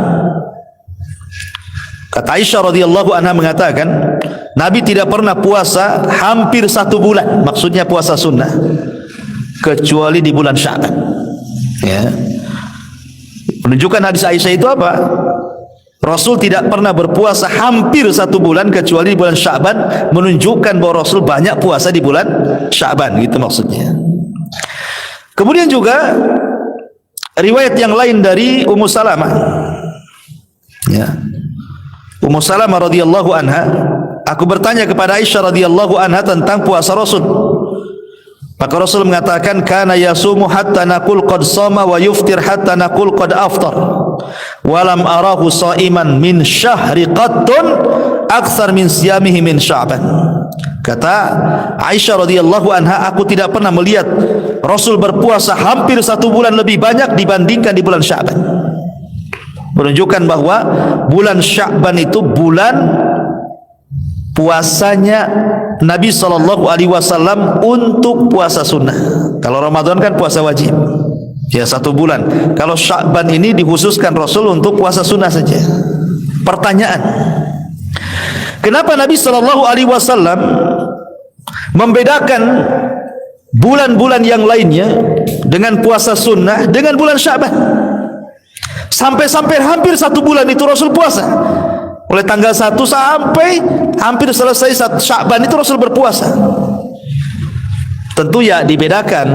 Kata Aisyah radhiyallahu anha mengatakan, Nabi tidak pernah puasa hampir 1 bulan, maksudnya puasa sunnah, kecuali di bulan Sya'ban. Ya. Menunjukkan hadis Aisyah itu apa? Rasul tidak pernah berpuasa hampir 1 bulan kecuali di bulan Sya'ban, menunjukkan bahwa Rasul banyak puasa di bulan Sya'ban, gitu maksudnya. Kemudian juga riwayat yang lain dari Ummu Salamah. Ya. Ummu Salamah radhiyallahu anha, aku bertanya kepada Aisyah radhiyallahu anha tentang puasa Rasul. Maka Rasul mengatakan, kana yasumu hatta naqul qad shama wa yuftir hatta naqul qad aftar. Wa lam arahu shaiman min syahri qattun akthar min siyamihi min Sya'ban. Kata Aisyah radhiyallahu anha, aku tidak pernah melihat Rasul berpuasa hampir 1 bulan lebih banyak dibandingkan di bulan Sya'ban. Menunjukkan bahwa bulan Sya'ban itu bulan puasanya Nabi SAW untuk puasa sunnah. Kalau Ramadan kan puasa wajib, ya 1 bulan. Kalau Sya'ban ini dikhususkan Rasul untuk puasa sunnah saja. Pertanyaan, kenapa Nabi SAW membedakan bulan-bulan yang lainnya dengan puasa sunnah dengan bulan Sya'ban? Sampai-sampai hampir 1 bulan itu Rasul puasa. Mulai tanggal 1 sampai hampir selesai Sya'ban itu Rasul berpuasa. Tentu ya dibedakan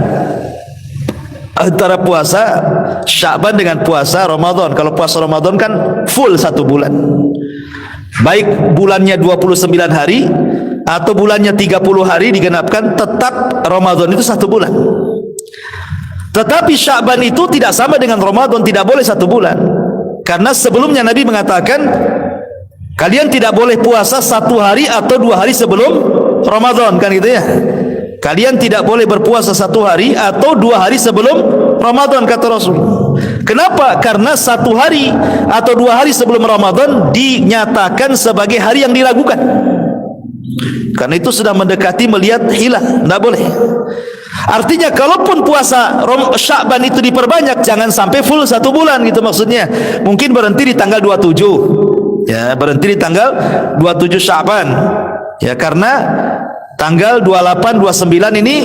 antara puasa Sya'ban dengan puasa Ramadan. Kalau puasa Ramadan kan full 1 bulan. Baik bulannya 29 hari atau bulannya 30 hari digenapkan, tetap Ramadan itu 1 bulan. Tetapi Sya'ban itu tidak sama dengan Ramadan, tidak boleh 1 bulan. Karena sebelumnya Nabi mengatakan, kalian tidak boleh puasa 1 hari atau 2 hari sebelum Ramadan, kan gitu ya. Kalian tidak boleh berpuasa 1 hari atau 2 hari sebelum Ramadan, kata Rasul. Kenapa? Karena 1 hari atau 2 hari sebelum Ramadan dinyatakan sebagai hari yang diragukan. Karena itu sudah mendekati melihat hilal, tidak boleh. Artinya kalaupun puasa Sya'ban itu diperbanyak, jangan sampai full 1 bulan, gitu maksudnya. Mungkin berhenti di tanggal 27. Ya, berhenti di tanggal 27 Sya'ban. Ya, karena tanggal 28, 29 ini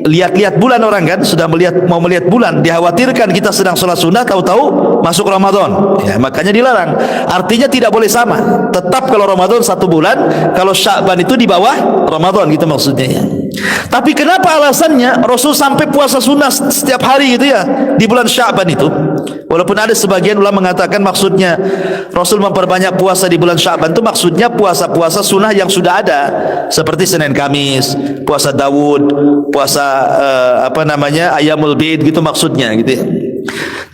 lihat-lihat bulan orang kan, sudah mau melihat bulan, dikhawatirkan kita sedang sholat sunnah tahu-tahu masuk Ramadan. Ya, makanya dilarang. Artinya tidak boleh sama. Tetap kalau Ramadan 1 bulan, kalau Sya'ban itu di bawah Ramadan, gitu maksudnya ya. Tapi kenapa alasannya Rasul sampai puasa sunnah setiap hari gitu ya di bulan Sya'ban itu? Walaupun ada sebagian ulama mengatakan maksudnya Rasul memperbanyak puasa di bulan Sya'ban itu maksudnya puasa-puasa sunnah yang sudah ada, seperti Senin Kamis, puasa Daud, puasa Ayyamul Bid gitu maksudnya gitu ya.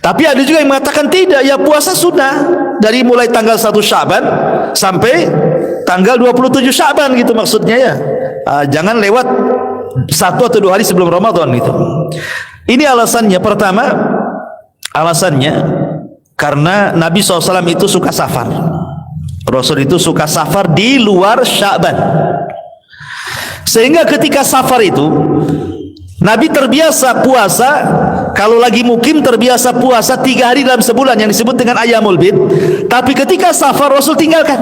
Tapi ada juga yang mengatakan tidak, ya puasa sunnah dari mulai tanggal 1 Sya'ban sampai tanggal 27 Sya'ban gitu maksudnya ya. Jangan lewat 1 atau 2 hari sebelum Ramadan gitu. Ini alasannya. Pertama, alasannya karena Nabi SAW itu suka safar. Rasul itu suka safar di luar Sya'ban, sehingga ketika safar itu Nabi terbiasa puasa. Kalau lagi mukim terbiasa puasa 3 hari dalam sebulan yang disebut dengan Ayyamul Bid. Tapi ketika safar Rasul tinggalkan.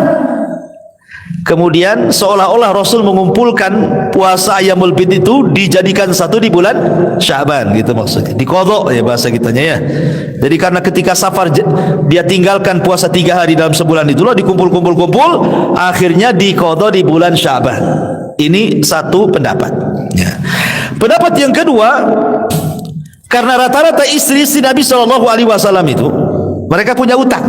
Kemudian seolah-olah Rasul mengumpulkan puasa Ayyamul Bid itu dijadikan satu di bulan Sya'ban gitu maksudnya. Diqadha ya bahasa kitanya ya. Jadi karena ketika safar dia tinggalkan puasa 3 hari dalam sebulan itulah dikumpul-kumpul-kumpul, akhirnya diqadha di bulan Sya'ban. Ini satu pendapat ya. Pendapat yang kedua, karena rata-rata istri-istri Nabi SAW itu mereka punya utang.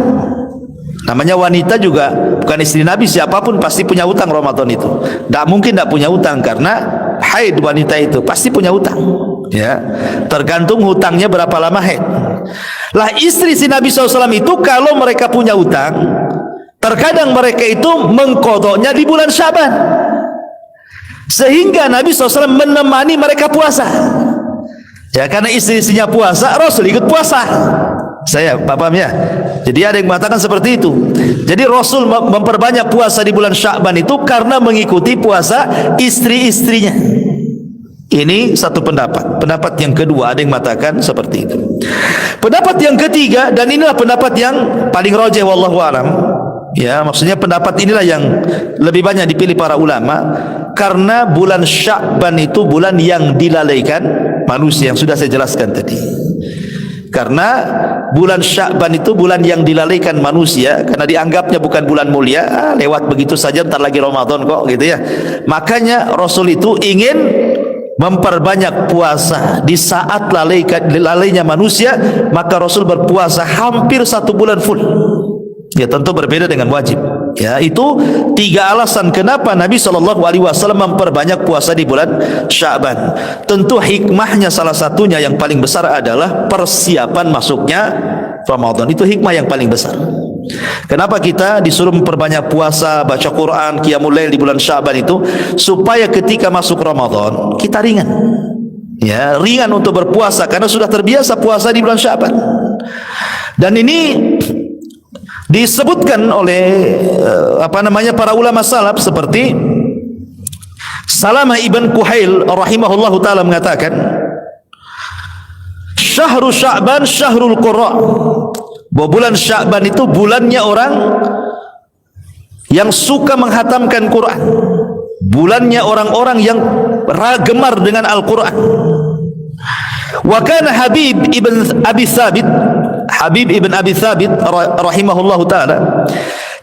Namanya wanita juga bukan istri Nabi, siapapun pasti punya utang Ramadan itu. Tak mungkin tak punya utang, karena haid wanita itu pasti punya utang ya. Tergantung hutangnya berapa lama haid. Lah istri si Nabi SAW itu kalau mereka punya utang, terkadang mereka itu mengqadhanya di bulan Sya'ban, sehingga Nabi SAW menemani mereka puasa ya. Karena istri-istrinya puasa, Rasul ikut puasa. Saya paham ya. Jadi ada yang mengatakan seperti itu. Jadi Rasul memperbanyak puasa di bulan Sya'ban itu karena mengikuti puasa istri-istrinya. Ini satu pendapat. Pendapat yang kedua ada yang mengatakan seperti itu. Pendapat yang ketiga, dan inilah pendapat yang paling rajih wallahu alam ya, maksudnya pendapat inilah yang lebih banyak dipilih para ulama, karena bulan Sya'ban itu bulan yang dilalaikan manusia, yang sudah saya jelaskan tadi. Karena bulan Sya'ban itu bulan yang dilalaikan manusia, karena dianggapnya bukan bulan mulia, lewat begitu saja, ntar lagi Ramadan kok gitu ya. Makanya Rasul itu ingin memperbanyak puasa di saat lalainya manusia, maka Rasul berpuasa hampir 1 bulan full. Ya tentu berbeda dengan wajib. Ya, itu 3 alasan kenapa Nabi SAW memperbanyak puasa di bulan Sya'ban. Tentu hikmahnya salah satunya yang paling besar adalah persiapan masuknya Ramadan. Itu hikmah yang paling besar. Kenapa kita disuruh memperbanyak puasa, baca Quran, qiyamul lail di bulan Sya'ban itu? Supaya ketika masuk Ramadan kita ringan. Ya, ringan untuk berpuasa karena sudah terbiasa puasa di bulan Sya'ban. Dan ini disebutkan oleh para ulama salaf seperti Salamah ibn Kuhail rahimahullahu taala mengatakan, Syahrul Sya'ban syahrul qurra. Bahwa bulan Sya'ban itu bulannya orang yang suka menghatamkan Quran. Bulannya orang-orang yang gemar dengan Al-Quran. Wa kana Habib ibn Abi Thabit rahimahullahu taala,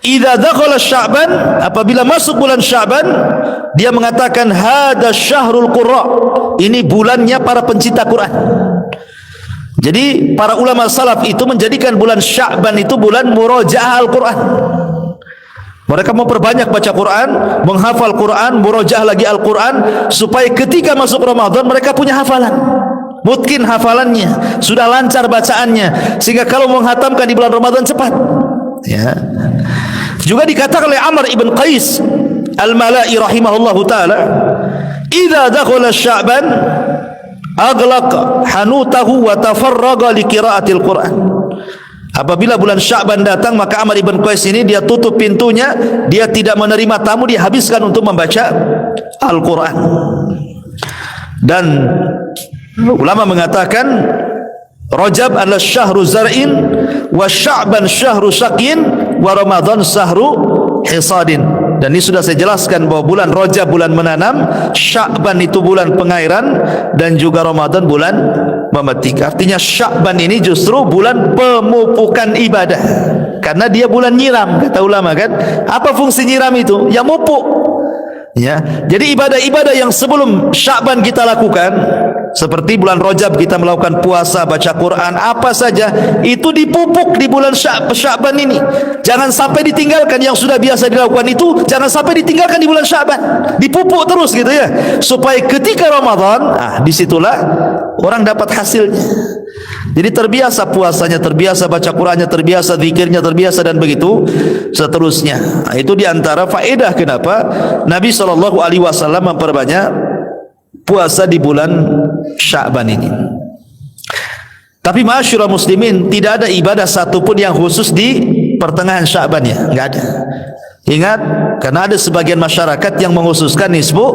idza dakhala Sya'ban, apabila masuk bulan Sya'ban, dia mengatakan hada syahrul qurra, ini bulannya para pencipta Quran. Jadi para ulama salaf itu menjadikan bulan Sya'ban itu bulan murajaah Al-Quran. Mereka memperbanyak baca Quran, menghafal Quran, murajaah lagi Al-Quran, supaya ketika masuk Ramadan mereka punya hafalan. Mungkin hafalannya sudah lancar bacaannya, sehingga kalau menghatamkan di bulan Ramadan cepat ya. Juga dikatakan oleh Amr ibn Qais Al-Mala'i rahimahullahu taala, idza dakhala Sya'ban aghlaq hanutahu wa tafarraga li qiraatil Quran. Apabila bulan Sya'ban datang, maka Amr ibn Qais ini dia tutup pintunya, dia tidak menerima tamu, dia habiskan untuk membaca Al-Quran. Dan ulama mengatakan Rajab adalah syahru zar'in, wa Sya'ban syahru syaqin, wa Ramadan syahru hisadin. Dan ini sudah saya jelaskan bahwa bulan Rajab bulan menanam, Sya'ban itu bulan pengairan, dan juga Ramadan bulan memetik. Artinya Sya'ban ini justru bulan pemupukan ibadah, karena dia bulan nyiram, kata ulama kan. Apa fungsi nyiram itu? Ya mupuk. Ya, jadi ibadah-ibadah yang sebelum Sya'ban kita lakukan, seperti bulan Rajab kita melakukan puasa, baca Quran, apa saja itu dipupuk di bulan Sya'ban ini. Jangan sampai ditinggalkan. Yang sudah biasa dilakukan itu jangan sampai ditinggalkan di bulan Sya'ban. Dipupuk terus gitu ya, supaya ketika Ramadan, disitulah orang dapat hasilnya. Jadi terbiasa puasanya, terbiasa baca Qurannya, terbiasa zikirnya, terbiasa dan begitu seterusnya. Itu diantara faedah kenapa Nabi SAW memperbanyak puasa di bulan Sya'ban ini. Tapi ma'asyiral muslimin, tidak ada ibadah satupun yang khusus di pertengahan Sya'ban ya, enggak ada. Ingat, karena ada sebagian masyarakat yang mengkhususkan nisfu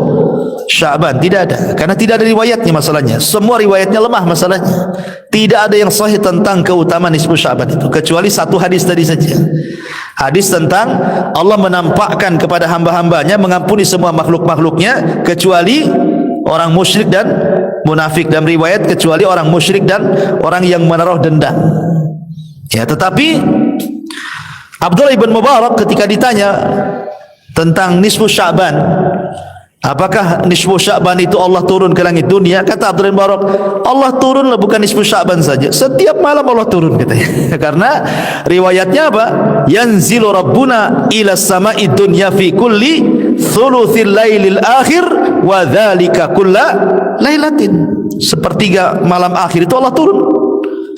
Sya'ban, tidak ada. Karena tidak ada riwayatnya masalahnya. Semua riwayatnya lemah masalahnya. Tidak ada yang sahih tentang keutamaan nisfu Sya'ban itu, kecuali satu hadis tadi saja. Hadis tentang Allah menampakkan kepada hamba-hambanya mengampuni semua makhluk-makhluknya kecuali orang musyrik dan munafik, dan riwayat kecuali orang musyrik dan orang yang menaruh dendam. Ya, tetapi Abdullah ibn Mubarak ketika ditanya tentang nisfu Sya'ban, apakah nisfu Sya'ban itu Allah turun ke langit dunia? Kata Abdullah ibn Mubarak, Allah turunlah bukan nisfu Sya'ban saja, setiap malam Allah turun katanya. Karena riwayatnya apa? Yanzilu Rabbuna ila sama'i dunya fi kulli thuluthil lailil akhir wa dzalika kulla lailatin. Sepertiga malam akhir itu Allah turun.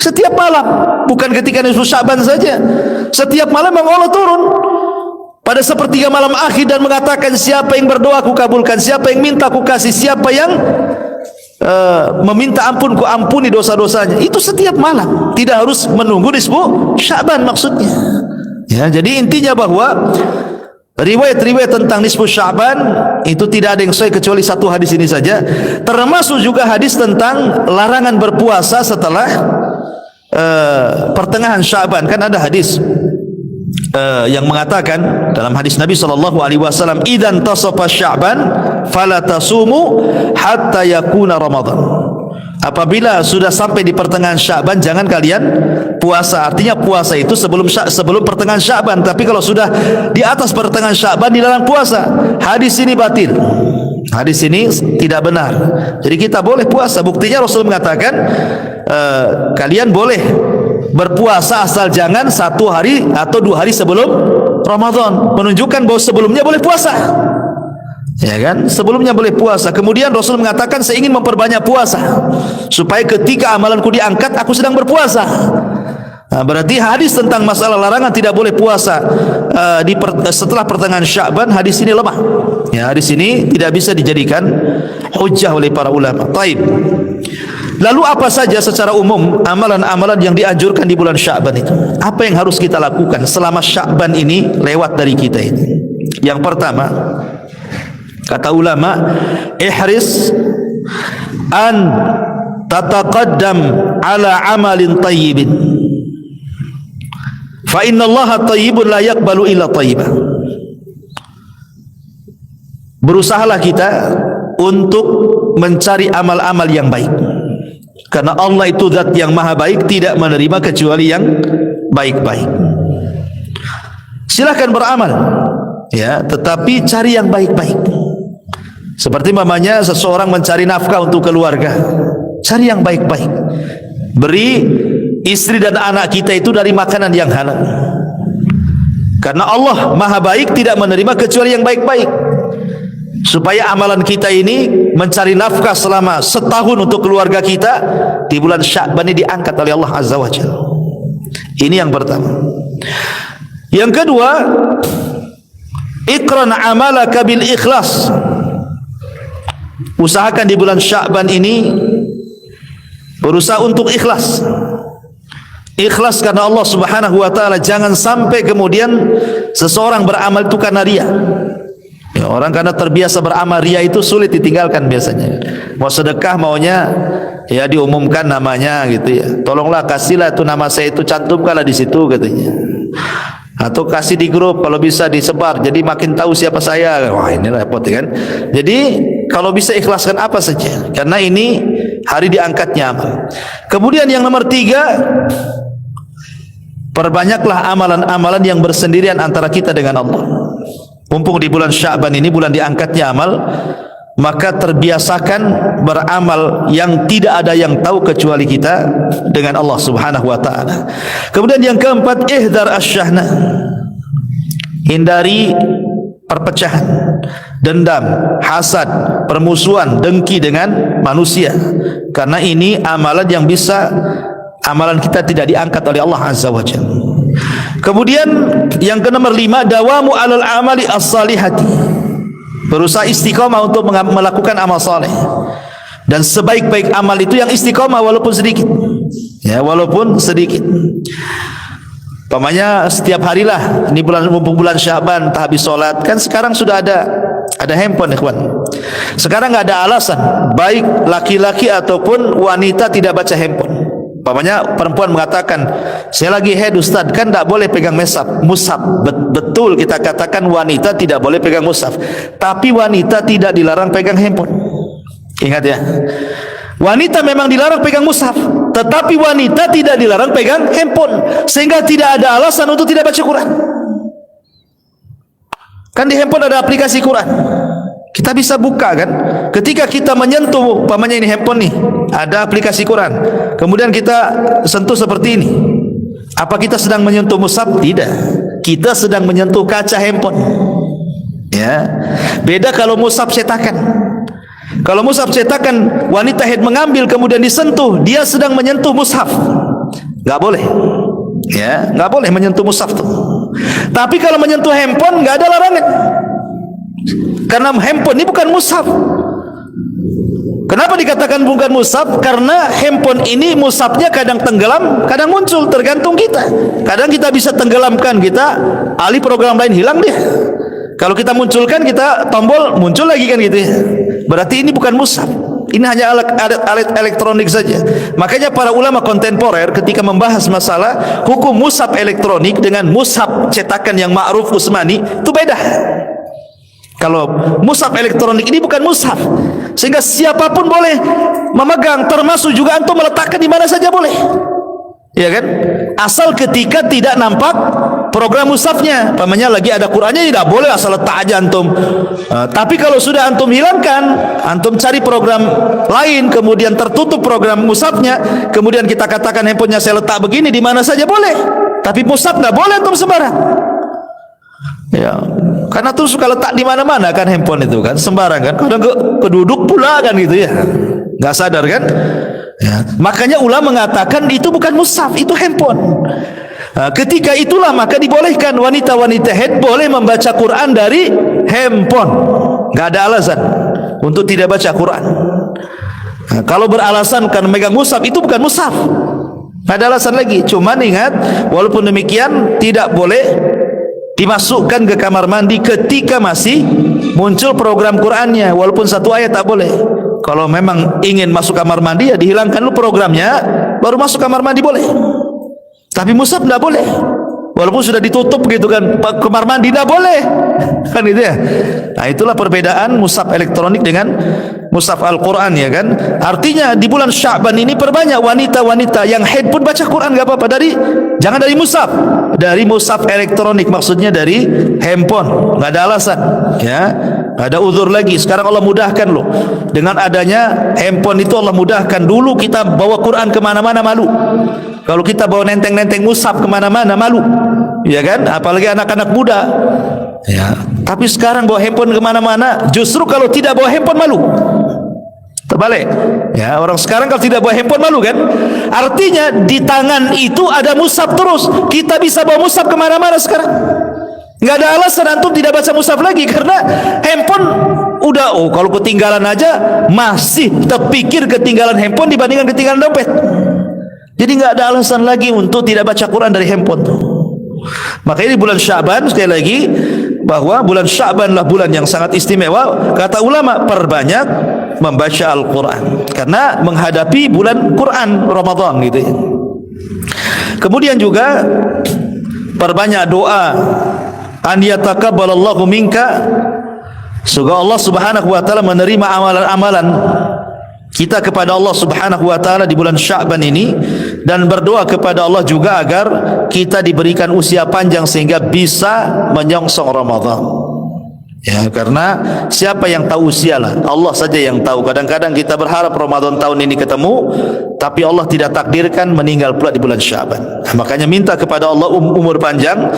Setiap malam, bukan ketika nisfu Sya'ban saja. Setiap malam memang Allah turun pada sepertiga malam akhir dan mengatakan, siapa yang berdoa aku kabulkan, siapa yang minta aku kasih, siapa yang meminta ampun ku ampuni dosa-dosanya. Itu setiap malam, tidak harus menunggu nisfu Sya'ban maksudnya. Ya, jadi intinya bahwa riwayat-riwayat tentang nisfu Sya'ban itu tidak ada yang sahih kecuali satu hadis ini saja. Termasuk juga hadis tentang larangan berpuasa setelah pertengahan Sya'ban. Kan ada hadis yang mengatakan dalam hadis Nabi SAW, idzan tasafa Sya'ban fala tasumu hatta yakuna Ramadan. Apabila sudah sampai di pertengahan Sya'ban, jangan kalian puasa. Artinya puasa itu sebelum pertengahan Sya'ban. Tapi kalau sudah di atas pertengahan Sya'ban dilarang puasa. Hadis ini batil. Hadis ini tidak benar. Jadi kita boleh puasa. Buktinya Rasul mengatakan kalian boleh berpuasa asal jangan 1 hari atau 2 hari sebelum Ramadan, menunjukkan bahwa sebelumnya boleh puasa. Ya kan? Sebelumnya boleh puasa. Kemudian Rasul mengatakan, saya ingin memperbanyak puasa supaya ketika amalanku diangkat aku sedang berpuasa. Berarti hadis tentang masalah larangan tidak boleh puasa setelah pertengahan Sya'ban, hadis ini lemah. Ya, hadis ini tidak bisa dijadikan hujjah oleh para ulama. Taib. Lalu apa saja secara umum amalan-amalan yang dianjurkan di bulan Sya'ban itu? Apa yang harus kita lakukan selama Sya'ban ini lewat dari kita ini? Yang pertama, kata ulama, ihris an tataqaddam ala amalin tayyibin. Fa inna Allaha tayyibun la yaqbalu illa tayyiban. Berusahalah kita untuk mencari amal-amal yang baik. Karena Allah itu zat yang maha baik, tidak menerima kecuali yang baik-baik. Silakan beramal, ya, tetapi cari yang baik-baik. Seperti mamanya seseorang mencari nafkah untuk keluarga, cari yang baik-baik. Beri istri dan anak kita itu dari makanan yang halal. Karena Allah maha baik, tidak menerima kecuali yang baik-baik. Supaya amalan kita ini mencari nafkah selama setahun untuk keluarga kita, di bulan Sya'ban ini diangkat oleh Allah Azza wa Jalla. Ini yang pertama. Yang kedua, iqran amalaka bil ikhlas. Usahakan di bulan Sya'ban ini berusaha untuk ikhlas. Ikhlas karena Allah Subhanahu wa taala. Jangan sampai kemudian seseorang beramal itu karena riya. Ya, orang karena terbiasa beramal, riya itu sulit ditinggalkan biasanya. Mau sedekah maunya ya diumumkan namanya gitu ya. Tolonglah kasihlah itu nama saya, itu cantumkanlah di situ katanya. Atau kasih di grup kalau bisa disebar, jadi makin tahu siapa saya. Wah, ini repot kan. Jadi kalau bisa ikhlaskan apa saja, karena ini hari diangkatnya amal. Kemudian yang nomor 3, perbanyaklah amalan-amalan yang bersendirian antara kita dengan Allah. Mumpung di bulan Sya'ban ini bulan diangkatnya amal, maka terbiasakan beramal yang tidak ada yang tahu kecuali kita dengan Allah Subhanahu wa taala. Kemudian yang keempat, ihdar asyahna. Hindari perpecahan, dendam, hasad, permusuhan, dengki dengan manusia. Karena ini amalan yang bisa amalan kita tidak diangkat oleh Allah Azza wa Jalla. Kemudian yang ke nomor 5, dawamu alal amali as-salihati. Berusaha istiqomah untuk melakukan amal saleh. Dan sebaik-baik amal itu yang istiqomah walaupun sedikit. Ya, walaupun sedikit. Pamannya setiap harilah, ini bulan Sya'ban, tak habis sholat. Kan sekarang sudah ada handphone, ikhwan. Sekarang nggak ada alasan baik laki-laki ataupun wanita tidak baca handphone. Pamannya perempuan mengatakan, saya lagi head Ustaz, kan tidak boleh pegang mushaf. Betul kita katakan wanita tidak boleh pegang mushaf, tapi wanita tidak dilarang pegang handphone. Ingat ya, wanita memang dilarang pegang mushaf, tetapi wanita tidak dilarang pegang handphone, sehingga tidak ada alasan untuk tidak baca Quran. Kan di handphone ada aplikasi Quran, kita bisa buka kan. Ketika kita menyentuh, umpamanya ini handphone nih, ada aplikasi Quran, kemudian kita sentuh seperti ini, apa kita sedang menyentuh mushaf? Tidak, kita sedang menyentuh kaca handphone. Ya, beda kalau mushaf cetakan. Kalau mushaf cetakan, wanita head mengambil kemudian disentuh, dia sedang menyentuh mushaf, nggak boleh. Ya, nggak boleh menyentuh mushaf tuh. Tapi kalau menyentuh handphone nggak ada larangan, karena handphone ini bukan mushaf. Kenapa dikatakan bukan mushaf? Karena handphone ini mushafnya kadang tenggelam, kadang muncul, tergantung kita. Kadang kita bisa tenggelamkan, kita alih program lain hilang dia. Kalau kita munculkan, kita tombol muncul lagi kan gitu ya. Berarti ini bukan mushaf. Ini hanya alat elektronik saja. Makanya para ulama kontemporer ketika membahas masalah hukum mushaf elektronik dengan mushaf cetakan yang ma'ruf Utsmani, itu beda. Kalau mushaf elektronik ini bukan mushaf, sehingga siapapun boleh memegang, termasuk juga antum meletakkan di mana saja boleh, ya kan? Asal ketika tidak nampak program mushafnya, pamannya lagi ada Qur'annya, tidak boleh asal letak aja antum. Tapi kalau sudah antum hilangkan, antum cari program lain, kemudian tertutup program mushafnya, kemudian kita katakan handphonenya saya letak begini, di mana saja boleh. Tapi mushaf nggak boleh antum sembarang. Ya, karena tuh suka letak di mana-mana kan handphone itu kan, sembarang kan, kadang keduduk pula kan gitu ya, nggak sadar kan. Ya, makanya ulama mengatakan itu bukan mushaf, itu handphone. Nah, ketika itulah maka dibolehkan wanita-wanita haid boleh membaca Quran dari handphone, nggak ada alasan untuk tidak baca Quran. Nah, kalau beralasan karena megang mushaf, itu bukan mushaf, nggak ada alasan lagi. Cuman ingat, walaupun demikian tidak boleh dimasukkan ke kamar mandi ketika masih muncul program Qur'annya, walaupun satu ayat tak boleh. Kalau memang ingin masuk kamar mandi, ya dihilangkan dulu programnya, baru masuk kamar mandi boleh. Tapi mushaf tidak boleh, walaupun sudah ditutup gitu kan, kamar mandi tidak boleh kan itu ya. Nah, itulah perbedaan mushaf elektronik dengan mushaf Al-Quran, ya kan. Artinya di bulan Sya'ban ini perbanyak wanita-wanita yang haid pun baca Quran, gak apa-apa. Jangan dari mushaf, dari mushaf elektronik, maksudnya dari handphone, nggak ada alasan, ya, nggak ada uzur lagi. Sekarang Allah mudahkan loh, dengan adanya handphone itu Allah mudahkan. Dulu kita bawa Quran kemana-mana malu, kalau kita bawa nenteng-nenteng mushaf kemana-mana malu, ya kan, apalagi anak-anak muda, ya. Tapi sekarang bawa handphone kemana-mana, justru kalau tidak bawa handphone malu. Terbalik, ya, orang sekarang kalau tidak bawa handphone malu kan. Artinya di tangan itu ada mushaf terus, kita bisa bawa mushaf kemana-mana sekarang. Nggak ada alasan antum tidak baca mushaf lagi, karena handphone udah, kalau ketinggalan aja masih terpikir ketinggalan handphone dibandingkan ketinggalan dompet. Jadi nggak ada alasan lagi untuk tidak baca Quran dari handphone. Makanya di bulan Sya'ban, sekali lagi, bahwa bulan Sya'banlah bulan yang sangat istimewa. Kata ulama, perbanyak membaca Al-Quran, karena menghadapi bulan Quran Ramadan gitu ya. Kemudian juga perbanyak doa, an yatakabbalallahu minka, semoga Allah Subhanahu wa taala menerima amalan-amalan kita kepada Allah Subhanahu wa taala di bulan Sya'ban ini, dan berdoa kepada Allah juga agar kita diberikan usia panjang sehingga bisa menyongsong Ramadan. Ya, karena siapa yang tahu usialah, Allah saja yang tahu. Kadang-kadang kita berharap Ramadan tahun ini ketemu, tapi Allah tidak takdirkan meninggal pula di bulan Sya'ban. Nah, makanya minta kepada Allah umur panjang,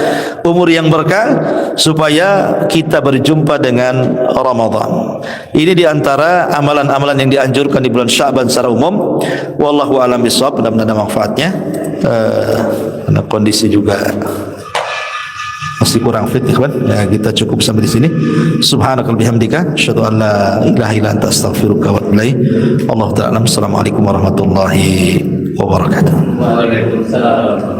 umur yang berkah, supaya kita berjumpa dengan Ramadan. Ini diantara amalan-amalan yang dianjurkan di bulan Sya'ban secara umum. Wallahu a'lam bishawab. Mudah-mudahan ada manfaatnya. Karena kondisi juga masih kurang fit, ikhwan. Ya, kita cukup sampai di sini. Subhanakal bihamdika asyhadu an la ilaha illa anta astaghfiruka wa atubu ilaik. Allahu ta'ala. Assalamualaikum warahmatullahi wabarakatuh. Waalaikumsalam.